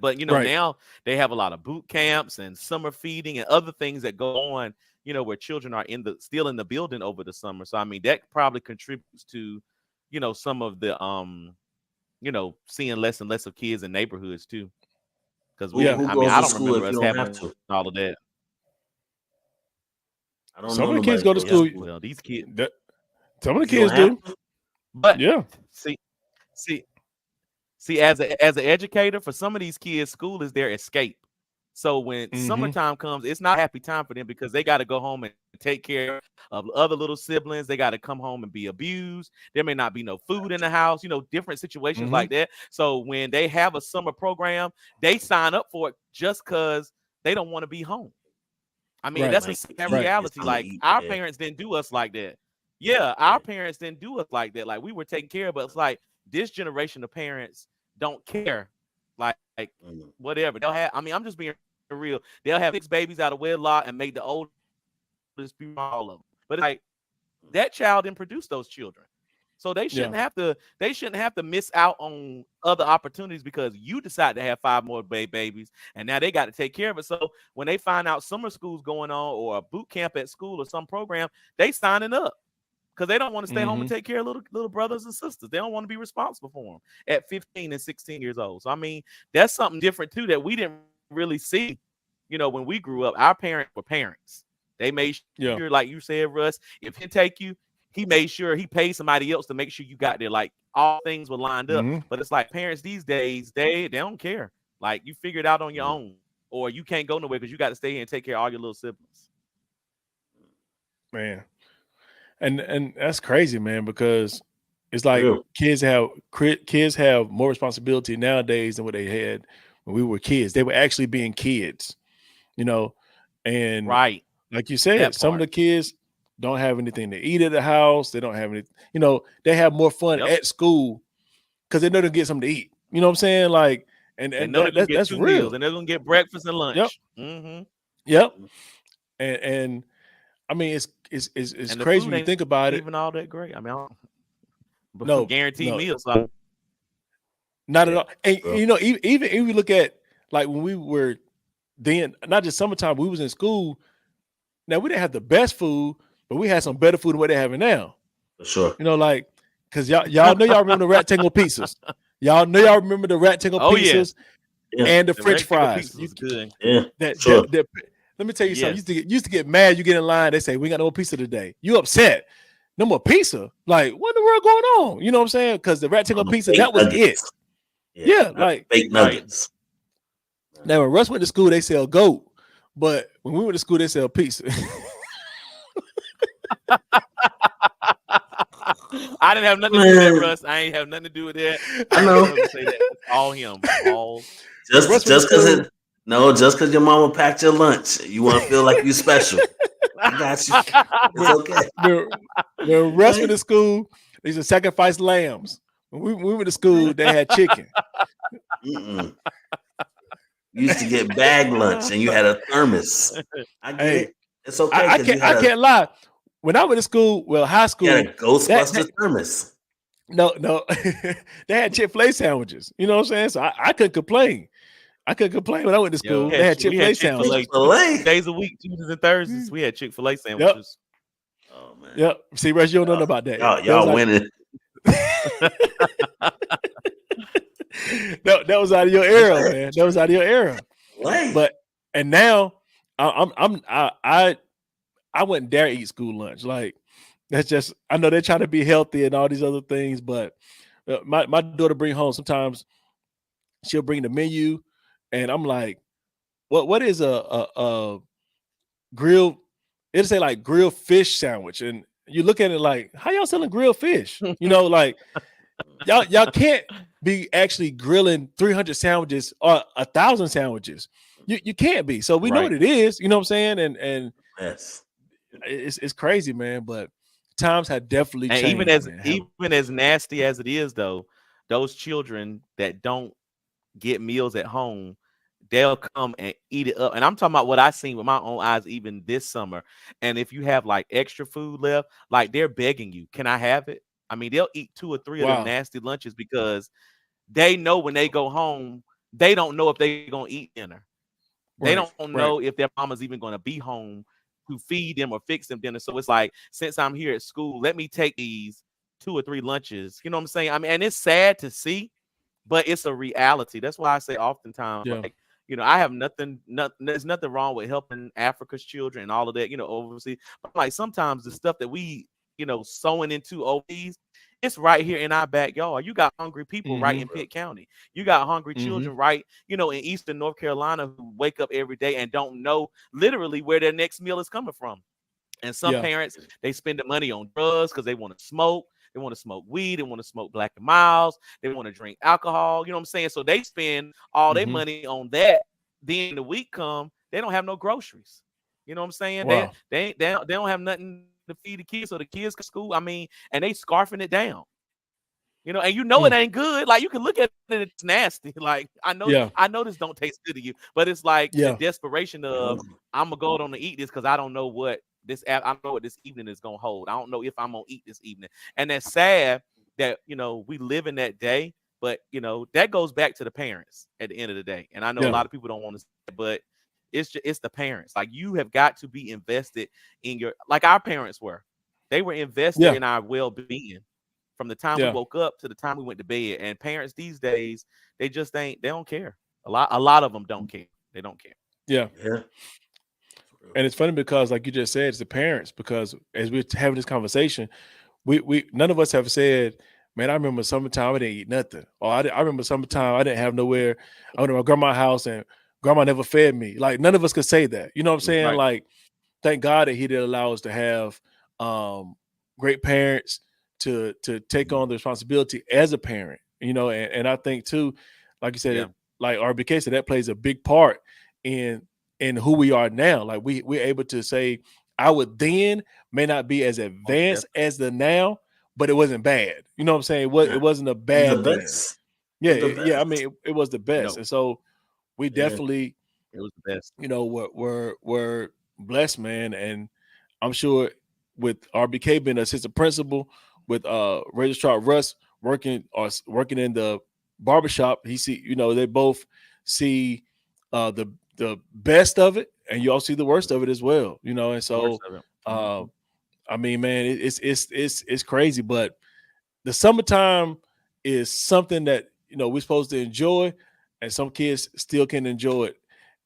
S1: But now they have a lot of boot camps and summer feeding and other things that go on, where children are still in the building over the summer. So I mean, that probably contributes to, some of the seeing less and less of kids in neighborhoods too. Because I don't remember us having all of that.
S3: I don't
S2: some
S3: know
S2: of the kids go to school.
S1: Well, these kids,
S2: some of the kids do.
S1: But
S2: yeah,
S1: See, as an educator, for some of these kids, school is their escape. So when summertime comes, it's not a happy time for them because they got to go home and take care of other little siblings. They got to come home and be abused. There may not be no food in the house, different situations like that. So when they have a summer program, they sign up for it just because they don't want to be home. I mean, that's a reality. Like, our parents didn't do us like that. Yeah, our parents didn't do us like that. Like we were taken care of, but it's like this generation of parents don't care. Like
S3: Mm.
S1: whatever. They'll have I mean, I'm just being real. They'll have 6 babies out of wedlock and make the oldest be all of them. But it's like that child didn't produce those children. So
S2: Yeah.
S1: they shouldn't have to miss out on other opportunities because you decide to have 5 more babies and now they got to take care of it. So when they find out summer school's going on or a boot camp at school or some program, they signing up because they don't want to stay home
S2: Mm-hmm.
S1: and take care of little brothers and sisters. They don't want to be responsible for them at 15 and 16 years old. So I mean, that's something different too that we didn't really see. When we grew up, our parents were parents. They made sure, like you
S2: Yeah.
S1: said, Russ, if he take you, he made sure he paid somebody else to make sure you got there. Like all things were lined up.
S2: Mm-hmm.
S1: But it's like parents these days, they don't care. Like you figure it out on your
S3: Mm.
S1: own, or you can't go nowhere because you got to stay here and take care of all your little siblings.
S2: Man. And that's crazy, man, because it's like
S3: Real.
S2: kids have more responsibility nowadays than what they had when we were kids. They were actually being kids, you know. And
S1: Right.
S2: like you said,
S1: That
S2: some of
S1: part.
S2: the kids don't have anything to eat at the house. They don't have any, they have more fun
S1: Yep.
S2: at school because they know to get something to eat. You know what I'm saying? Like, and
S1: They
S2: and
S1: know they're
S2: that,
S1: gonna
S2: that's
S1: get
S2: that's
S1: 2 meals
S2: real.
S1: and they're gonna get breakfast and
S2: Yep,
S1: lunch. Mm-hmm.
S2: yep. And I mean, it's
S1: And the
S2: crazy
S1: food
S2: when you
S1: ain't
S2: think about it.
S1: even all that great. I mean, but
S2: No,
S1: guaranteed
S2: no,
S1: meals. So,
S2: not at
S3: Yeah.
S2: all. And
S3: Bro.
S2: even if you look at like when we were then, not just summertime, we was in school. Now we didn't have the best food, but we had some better food than what they're having now.
S3: For sure.
S2: Like because y'all know y'all remember the rectangle pizzas. Y'all know y'all remember the rectangle
S1: oh yeah,
S2: pizzas
S3: Yeah.
S2: and the
S1: the
S2: French
S1: rectangle
S2: fries.
S1: pizza was good.
S3: Yeah.
S2: That,
S3: Sure.
S2: that that let me tell you something.
S1: Yes.
S2: Used to get mad. You get in line. They say we got no more pizza today. You upset? No more pizza? Like what in the world going on? You know what I'm saying? Because the rectangle
S3: On the
S2: pizza,
S3: fake
S2: that was it.
S3: nuggets.
S2: Yeah,
S3: Not
S2: like
S3: fake
S1: Right.
S3: nuggets.
S2: now when Russ went to school, they sell goat, but when we went to school, they sell pizza.
S1: I didn't have nothing to do with that,
S3: Man,
S1: Russ. I ain't have nothing to do with that.
S3: I
S1: I just
S3: know.
S1: wanted to say that. That's all him. All
S2: Russ
S3: Just
S2: went to
S3: just cause
S2: school.
S3: it no, just cause your mama packed your lunch, you want to feel like you special. I got you. It's
S2: when,
S3: okay.
S2: when Russ went
S3: Right?
S2: to school, they used to sacrifice lambs. When we went to school, they had chicken.
S3: Mm-mm. You used to get bag lunch and you had a thermos. I get
S2: Hey,
S3: it. It's okay because
S2: I can't lie. When I went to school, well, high
S3: you had
S2: school,
S3: a
S2: that
S3: Ghostbusters thermos.
S2: no, they had Chick-fil-A sandwiches. You know what I'm saying? So I couldn't complain. I couldn't complain when I went to school. They had
S1: we had
S2: Chick-fil-A
S1: Chick-fil-A
S2: sandwiches.
S3: 2
S1: days a week, Tuesdays and Thursdays. We had Chick-fil-A
S2: Yep,
S1: sandwiches.
S3: Oh man.
S2: yep. See, Russ, you don't know nothing about that. That was
S3: Y'all
S2: like
S3: winning.
S2: that was out of your
S1: That's
S2: era, man. That was out of your era.
S3: Play.
S2: But and now I wouldn't dare eat school lunch. Like that's just I know they're trying to be healthy and all these other things, but my daughter bring home sometimes she'll bring the menu, and I'm like, what is a grilled? It'll say like grilled fish sandwich, and you look at it like, how y'all selling grilled fish? Like y'all can't be actually grilling 300 sandwiches or 1,000 sandwiches. You can't be. So we know what
S1: right.
S2: it is. You know what I'm saying? And
S3: Yes.
S2: it's crazy, man. But times have definitely
S1: And
S2: changed, man.
S1: even as nasty as it is, though, those children that don't get meals at home, they'll come and eat it up. And I'm talking about what I seen with my own eyes even this summer. And if you have like extra food left, like they're begging you, can I have it? I mean, they'll eat 2 or 3 of them
S2: Wow.
S1: nasty lunches because they know when they go home, they don't know if they're gonna eat dinner. They
S2: Right.
S1: don't
S2: Right.
S1: know if their mama's even gonna be home to feed them or fix them dinner. So it's like, since I'm here at school, let me take these 2 or 3 lunches. You know what I'm saying? I mean, and it's sad to see, but it's a reality. That's why I say oftentimes,
S2: Yeah.
S1: like, I have nothing, there's nothing wrong with helping Africa's children and all of that, overseas. But like sometimes the stuff that we, sowing into overseas, it's right here in our backyard. You got hungry people right
S2: Mm-hmm.
S1: in Pitt County. You got hungry
S2: Mm-hmm.
S1: children right, in Eastern North Carolina who wake up every day and don't know literally where their next meal is coming from. And some
S2: Yeah.
S1: parents, they spend the money on drugs because they want to smoke. They want to smoke weed. They want to smoke Black and Miles. They want to drink alcohol. You know what I'm saying? So they spend all their
S2: Mm-hmm.
S1: money on that. Then the week come, they don't have no groceries. You know what I'm saying?
S2: Wow.
S1: They don't have nothing to feed the kids so the kids can school. I mean, and they scarfing it down. And it ain't good. Like you can look at it, it's nasty. Like I know this don't taste good to you, but it's like the desperation of I'm gonna go on to eat this because I don't know what I don't know what this evening is gonna hold. I don't know if I'm gonna eat this evening, and that's sad that we live in that day. But that goes back to the parents at the end of the day. And I know a lot of people don't want to say it, but it's the parents. Like you have got to be invested in like our parents were. They were invested in our well-being. From the time we woke up to the time we went to bed. And parents these days, they don't care. A lot of them don't care. They don't care.
S2: Yeah. And it's funny because, like you just said, it's the parents. Because as we're having this conversation, we none of us have said, man, I remember summertime I didn't eat nothing. Or I remember summertime I didn't have nowhere. I went to my grandma's house and grandma never fed me. Like none of us could say that. You know what I'm saying? Right. Like, thank God that he did allow us to have great parents to take on the responsibility as a parent, and I think too, like you said, like RBK said, that plays a big part in who we are now. Like we're able to say our then may not be as advanced as the now, but it wasn't bad. You know what I'm saying? It wasn't a bad thing. Yeah. I mean, it was the best. And so we definitely,
S1: it was the best.
S2: We're blessed, man. And I'm sure with RBK being assistant principal, with Registrar Russ working in the barbershop, they both see the best of it, and you all see the worst of it as well. And so I mean, man, it's crazy, but the summertime is something that we're supposed to enjoy, and some kids still can enjoy it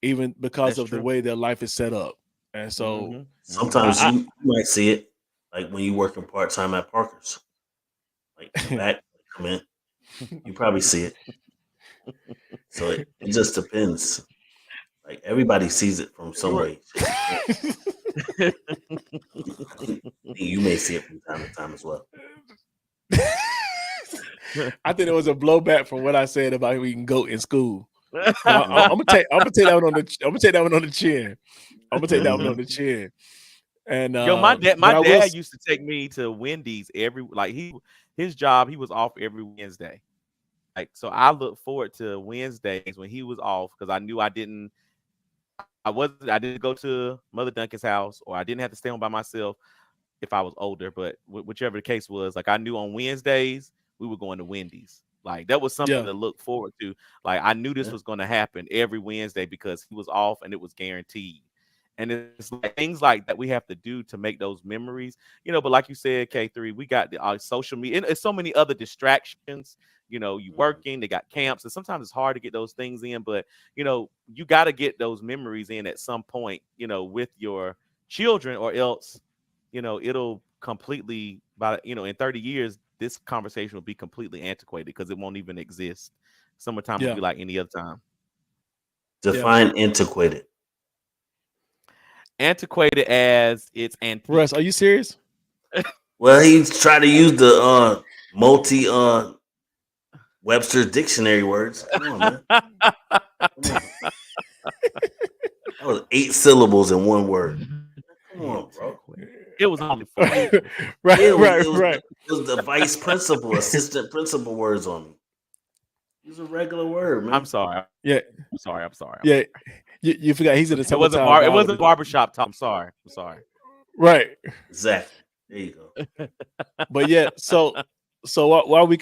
S2: even because of the way their life is set up. And so
S3: sometimes you might see it like when you working part-time at Parker's. Like in the back, come in. You probably see it. So it just depends. Like everybody sees it from some way. You may see it from time to time as well.
S2: I think it was a blowback from what I said about eating goat in school. I'm gonna take that one on the chin. I'm gonna take that one on the chin. And
S1: my dad used to take me to Wendy's his job, he was off every Wednesday. Like, so I look forward to Wednesdays when he was off because I knew I didn't go to Mother Duncan's house, or I didn't have to stay home by myself if I was older. But whichever the case was, like I knew on Wednesdays we were going to Wendy's. Like that was something to look forward to. Like I knew this was going to happen every Wednesday because he was off and it was guaranteed. And it's like things like that we have to do to make those memories, But like you said, K3, we got the social media and so many other distractions. You working, they got camps, and sometimes it's hard to get those things in. But you got to get those memories in at some point, with your children, or else, it'll completely in 30 years, this conversation will be completely antiquated because it won't even exist. Summertime will be like any other time.
S3: Define antiquated.
S1: Antiquated as it's antique.
S2: Russ, are you serious?
S3: Well, he's trying to use the multi Webster's dictionary words. Come on, man. Come on. That was 8 syllables in one word. Come on, bro.
S1: It was only 4.
S2: Right.
S3: It was the vice principal, assistant principal words on me. Use a regular word, man.
S1: I'm sorry.
S2: Yeah.
S1: I'm sorry.
S2: Yeah. You forgot he's in the
S1: summertime. It wasn't barbershop talk. I'm sorry.
S2: Right.
S3: Exactly. There you go.
S2: But yeah, so while we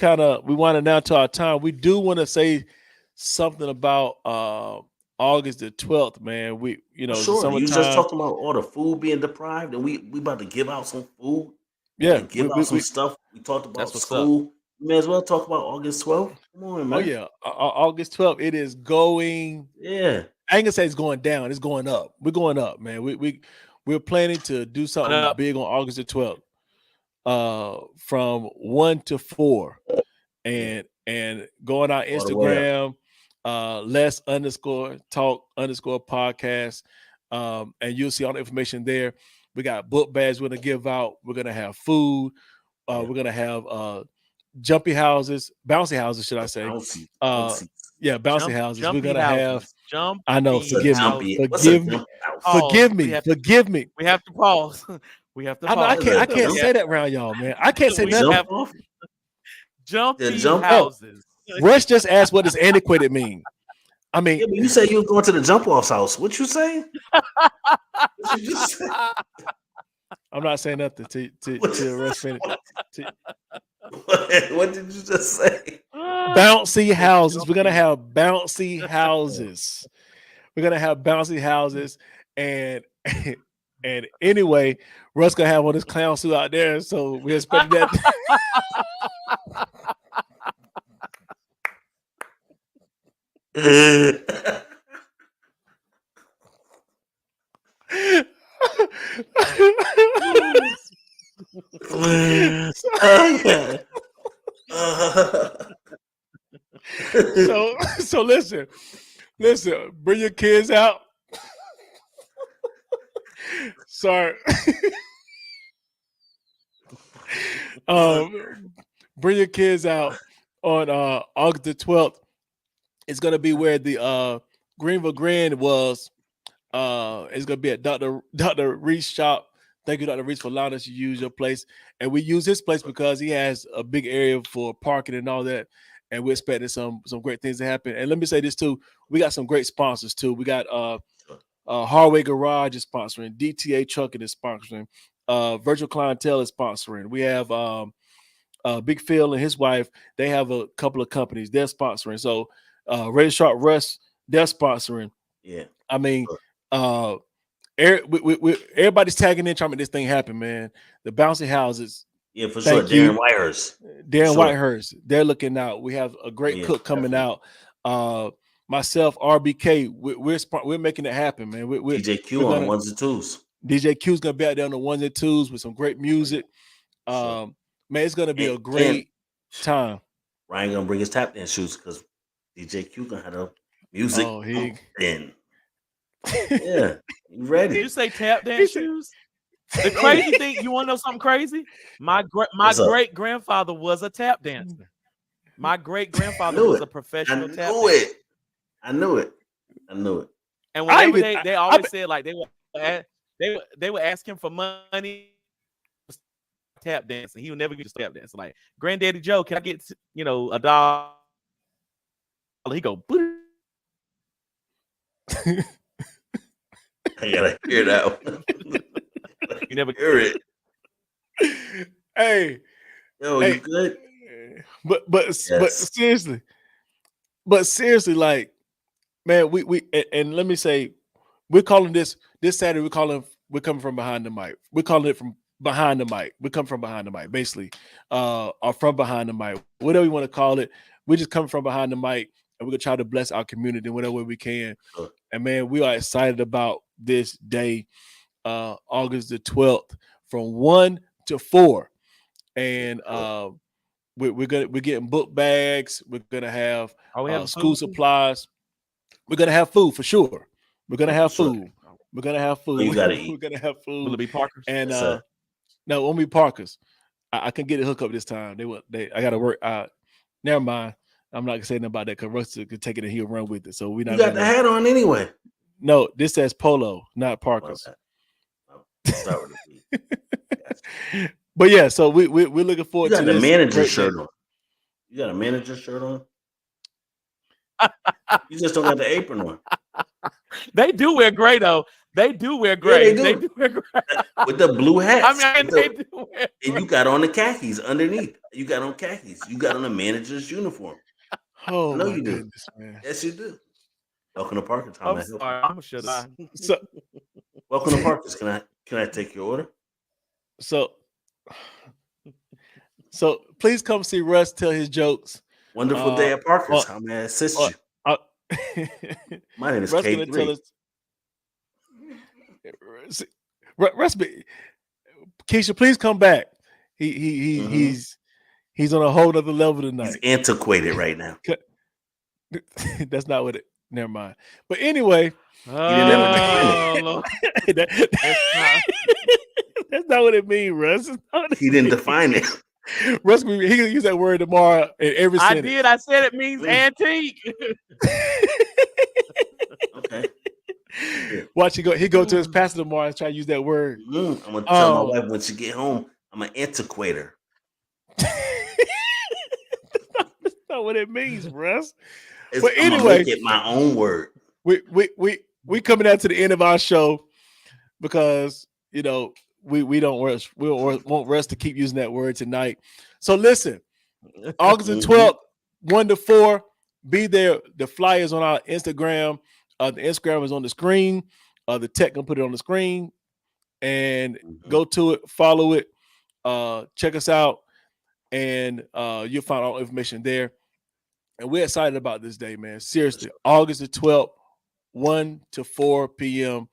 S2: winding down to our time, we do want to say something about August the 12th, man. We
S3: sure. You just talking about all the food being deprived, and we about to give out some food. Give out some stuff. We talked about school. You may as well talk about August 12th. Come on, man.
S2: Oh yeah, August 12th. It is going.
S3: Yeah.
S2: I ain't gonna say it's going down. It's going up. We're going up, man. We're planning to do something big on August the 12th. From 1 to 4, and go on our Instagram, les_talk_podcast, and you'll see all the information there. We got book bags we're gonna give out. We're gonna have food. We're gonna have bouncy houses, should I say? Bouncy houses. We're gonna have. I know. Forgive me.
S1: We have to pause. We have to
S2: I know I
S1: pause.
S2: can't say that around y'all, man. I can't say
S1: We
S2: nothing.
S1: have
S3: off.
S1: jumpy
S3: jump-
S1: houses.
S2: Russ just asked what does antiquated mean. I mean,
S3: Yeah, but you said you was going to the jump off's house. What you saying? What you just say?
S2: I'm not saying nothing to Russ Bennett.
S3: What did you just say?
S2: Bouncy houses. We're gonna have bouncy houses. We're gonna have bouncy houses, and and anyway, Russ gonna have one of his clown suit out there, so we expect that.
S3: Okay.
S2: So listen, bring your kids out. Sorry. Bring your kids out on August the 12th. It's gonna be where the Greenville Grand was. It's gonna be at Dr. Reese shop. Thank you, Dr. Reese, for allowing us to use your place. And we use his place because he has a big area for parking and all that. And we're expecting some great things to happen. And let me say this too: we got some great sponsors too. We got Hardway Garage is sponsoring, DTA Trucking is sponsoring, Virtual Clientele is sponsoring. We have Big Phil and his wife. They have a couple of companies they're sponsoring. So Sharp Russ, they're sponsoring.
S3: Yeah,
S2: I mean, everybody's tagging in trying to make this thing happen, man. The bouncy houses.
S3: Yeah, for sure.
S2: Darren
S3: Whitehurst.
S2: They're looking out. We have a great cook coming out. Myself, RBK, we're making it happen, man.
S3: DJ Q on the ones and twos.
S2: DJ Q's gonna be out there on the ones and twos with some great music. Man, it's gonna be a great time.
S3: Ryan gonna bring his tap dance shoes because DJ Q gonna have the music.
S2: Oh,
S3: in. Yeah, you ready?
S1: Did you say tap dance shoes? The crazy thing, you want to know something crazy? My great grandfather was a tap dancer. My great grandfather was a professional tap dancer.
S3: I knew it.
S1: And whenever they always said like they would ask him for money, tap dancing. He would never get to tap dance. Like, Granddaddy Joe, can I get $1? He go.
S3: I gotta hear that one.
S1: You never
S3: hear it.
S2: Hey,
S3: you good?
S2: But seriously, like, man, we and let me say, we're calling this Saturday. We're coming from behind the mic. We're calling it from behind the mic. We come from behind the mic, basically, or from behind the mic, whatever you want to call it. We just come from behind the mic, and we're gonna try to bless our community in whatever way we can.
S3: Sure.
S2: And man, we are excited about this day, August the 12th, from 1 to 4, and we're getting book bags. We're gonna have school supplies. We're gonna have food for sure. We're gonna have food. We're gonna have food.
S3: You gotta eat.
S2: We're gonna have food.
S1: Will it be Parker's?
S2: And no, it won't be Parker's. I can get a hookup this time. I gotta work. Never mind. I'm not gonna say nothing about that because Russ could take it and he'll run with it. So we not.
S3: You got the hat on anyway.
S2: No, this says Polo, not Parker's.
S3: Start with the
S2: But yeah, so we're looking forward to
S3: the
S2: this.
S3: manager shirt on. You got a manager shirt on? You just don't got the apron on.
S1: They do wear gray though. They do wear gray.
S3: Yeah,
S1: they do wear gray.
S3: With the blue hats.
S1: I mean, they do wear gray.
S3: And you got on the khakis underneath. You got on khakis. You got on the manager's uniform.
S2: Oh,
S3: I know
S2: my
S3: you do.
S2: goodness, man.
S3: Yes, you do. Welcome to Parker's.
S1: I'm sorry. I'm shut up.
S3: Welcome to Parker's. Can I take your order?
S2: So please come see Russ tell his jokes.
S3: Wonderful day at Parker's. How may I assist you? My name is K3.
S2: Russ, Keisha, please come back. He's on a whole other level tonight.
S3: He's antiquated right now.
S2: That's not what it. Never mind. But anyway,
S3: he didn't ever define it.
S2: That's not what it means, Russ.
S3: He didn't define it.
S2: Russ, he can use that word tomorrow in every sentence.
S1: I did. I said it means antique.
S3: Okay.
S2: Watch he go to his pastor tomorrow and try to use that word.
S3: I'm gonna tell my wife when she get home, I'm an antiquator.
S2: That's not what it means, Russ.
S3: But
S2: But
S3: I'm gonna
S2: anyway,
S3: make it my own word.
S2: we coming out to the end of our show because we don't rush. We won't rush to keep using that word tonight. So listen, August the 12th, 1 to 4. Be there. The flyers on our Instagram. The Instagram is on the screen. The tech gonna put it on the screen. And go to it, follow it, check us out, and you'll find all information there. And we're excited about this day, man. Seriously, August the 12th, 1 to 4 p.m.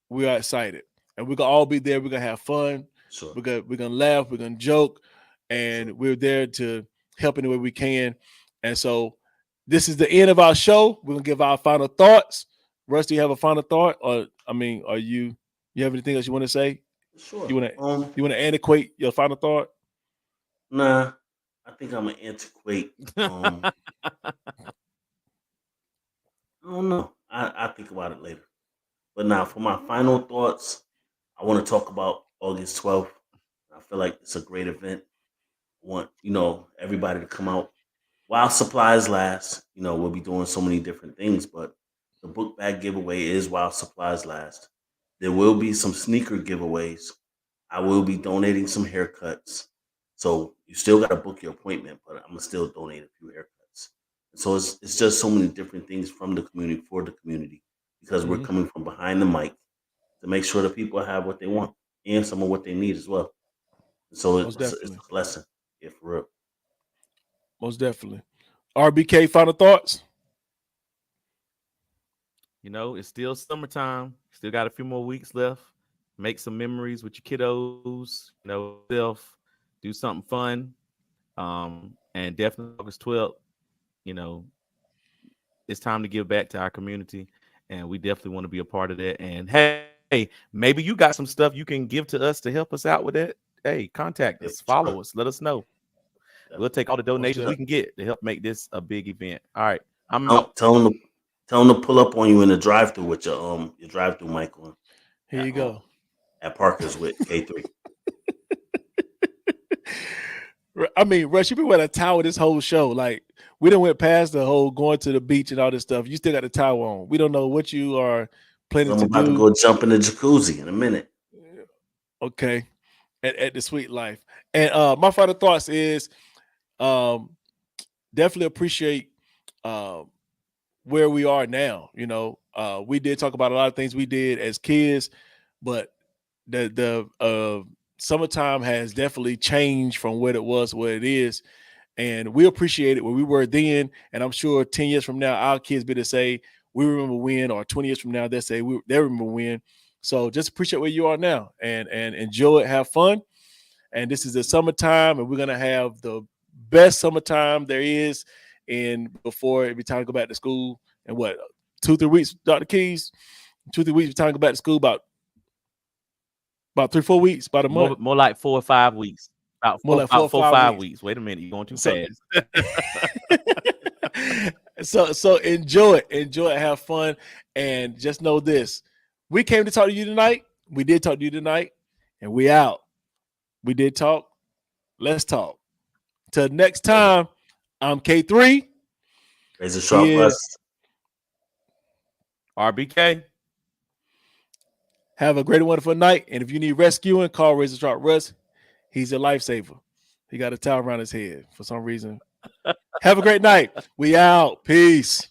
S2: We are excited. And we're gonna all be there. We're gonna have fun.
S3: Sure.
S2: We're gonna laugh, we're gonna joke, and we're there to help in the way we can. And so this is the end of our show. We're gonna give our final thoughts. Russ, do you have a final thought? Or are you have anything else you want to say?
S3: Sure.
S2: You want to antiquate your final thought?
S3: Nah, I think I'm an antiquate. I don't know. I think about it later. But now for my final thoughts, I want to talk about August 12th. I feel like it's a great event. I want, everybody to come out while supplies last. We'll be doing so many different things, but the book bag giveaway is while supplies last. There will be some sneaker giveaways. I will be donating some haircuts. So you still got to book your appointment, but I'm gonna still donate a few haircuts. So it's just so many different things from the community for the community because we're coming from behind the mic to make sure that people have what they want and some of what they need as well. So it's a blessing. Yeah, for real.
S2: Most definitely. RBK, final thoughts?
S1: It's still summertime. Still got a few more weeks left. Make some memories with your kiddos. Do something fun. And definitely August 12th. It's time to give back to our community, and we definitely want to be a part of that. And hey, maybe you got some stuff you can give to us to help us out with that. Hey, contact us, follow us, let us know. We'll take all the donations we can get to help make this a big event. All right, I'm out.
S3: Tell them to pull up on you in the drive-thru with your drive-thru mic on.
S2: Here you go.
S3: At Parker's with K3.
S2: Russ, you've been wearing a towel this whole show. Like, we done went past the whole going to the beach and all this stuff. You still got the towel on. We don't know what you are planning to do.
S3: I'm about to go jump in the jacuzzi in a minute.
S2: Okay. At the Sweet Life. And my final thoughts is definitely appreciate where we are now. We did talk about a lot of things we did as kids, but the summertime has definitely changed from what it was, what it is. And we appreciate it where we were then. And I'm sure 10 years from now, our kids be to say, we remember when, or 20 years from now, they say they remember when. So just appreciate where you are now and enjoy it, have fun. And this is the summertime, and we're going to have the best summertime there is. And before it be time to go back to school, and 2-3 weeks, Dr. Keys, 2-3 weeks, time to go back to school, about 3-4 weeks, about a month.
S1: More like 4 or 5 weeks. About 4 or 5 weeks. Wait a minute, you're going too fast.
S2: So enjoy it, have fun, and just know this: we came to talk to you tonight. We did talk to you tonight, and we out. We did talk. Let's talk. Till next time, I'm K3.
S3: Razor Sharp Russ.
S1: RBK.
S2: Have a great and wonderful night. And if you need rescuing, call Razor Sharp Russ. He's a lifesaver. He got a towel around his head for some reason. Have a great night. We out. Peace.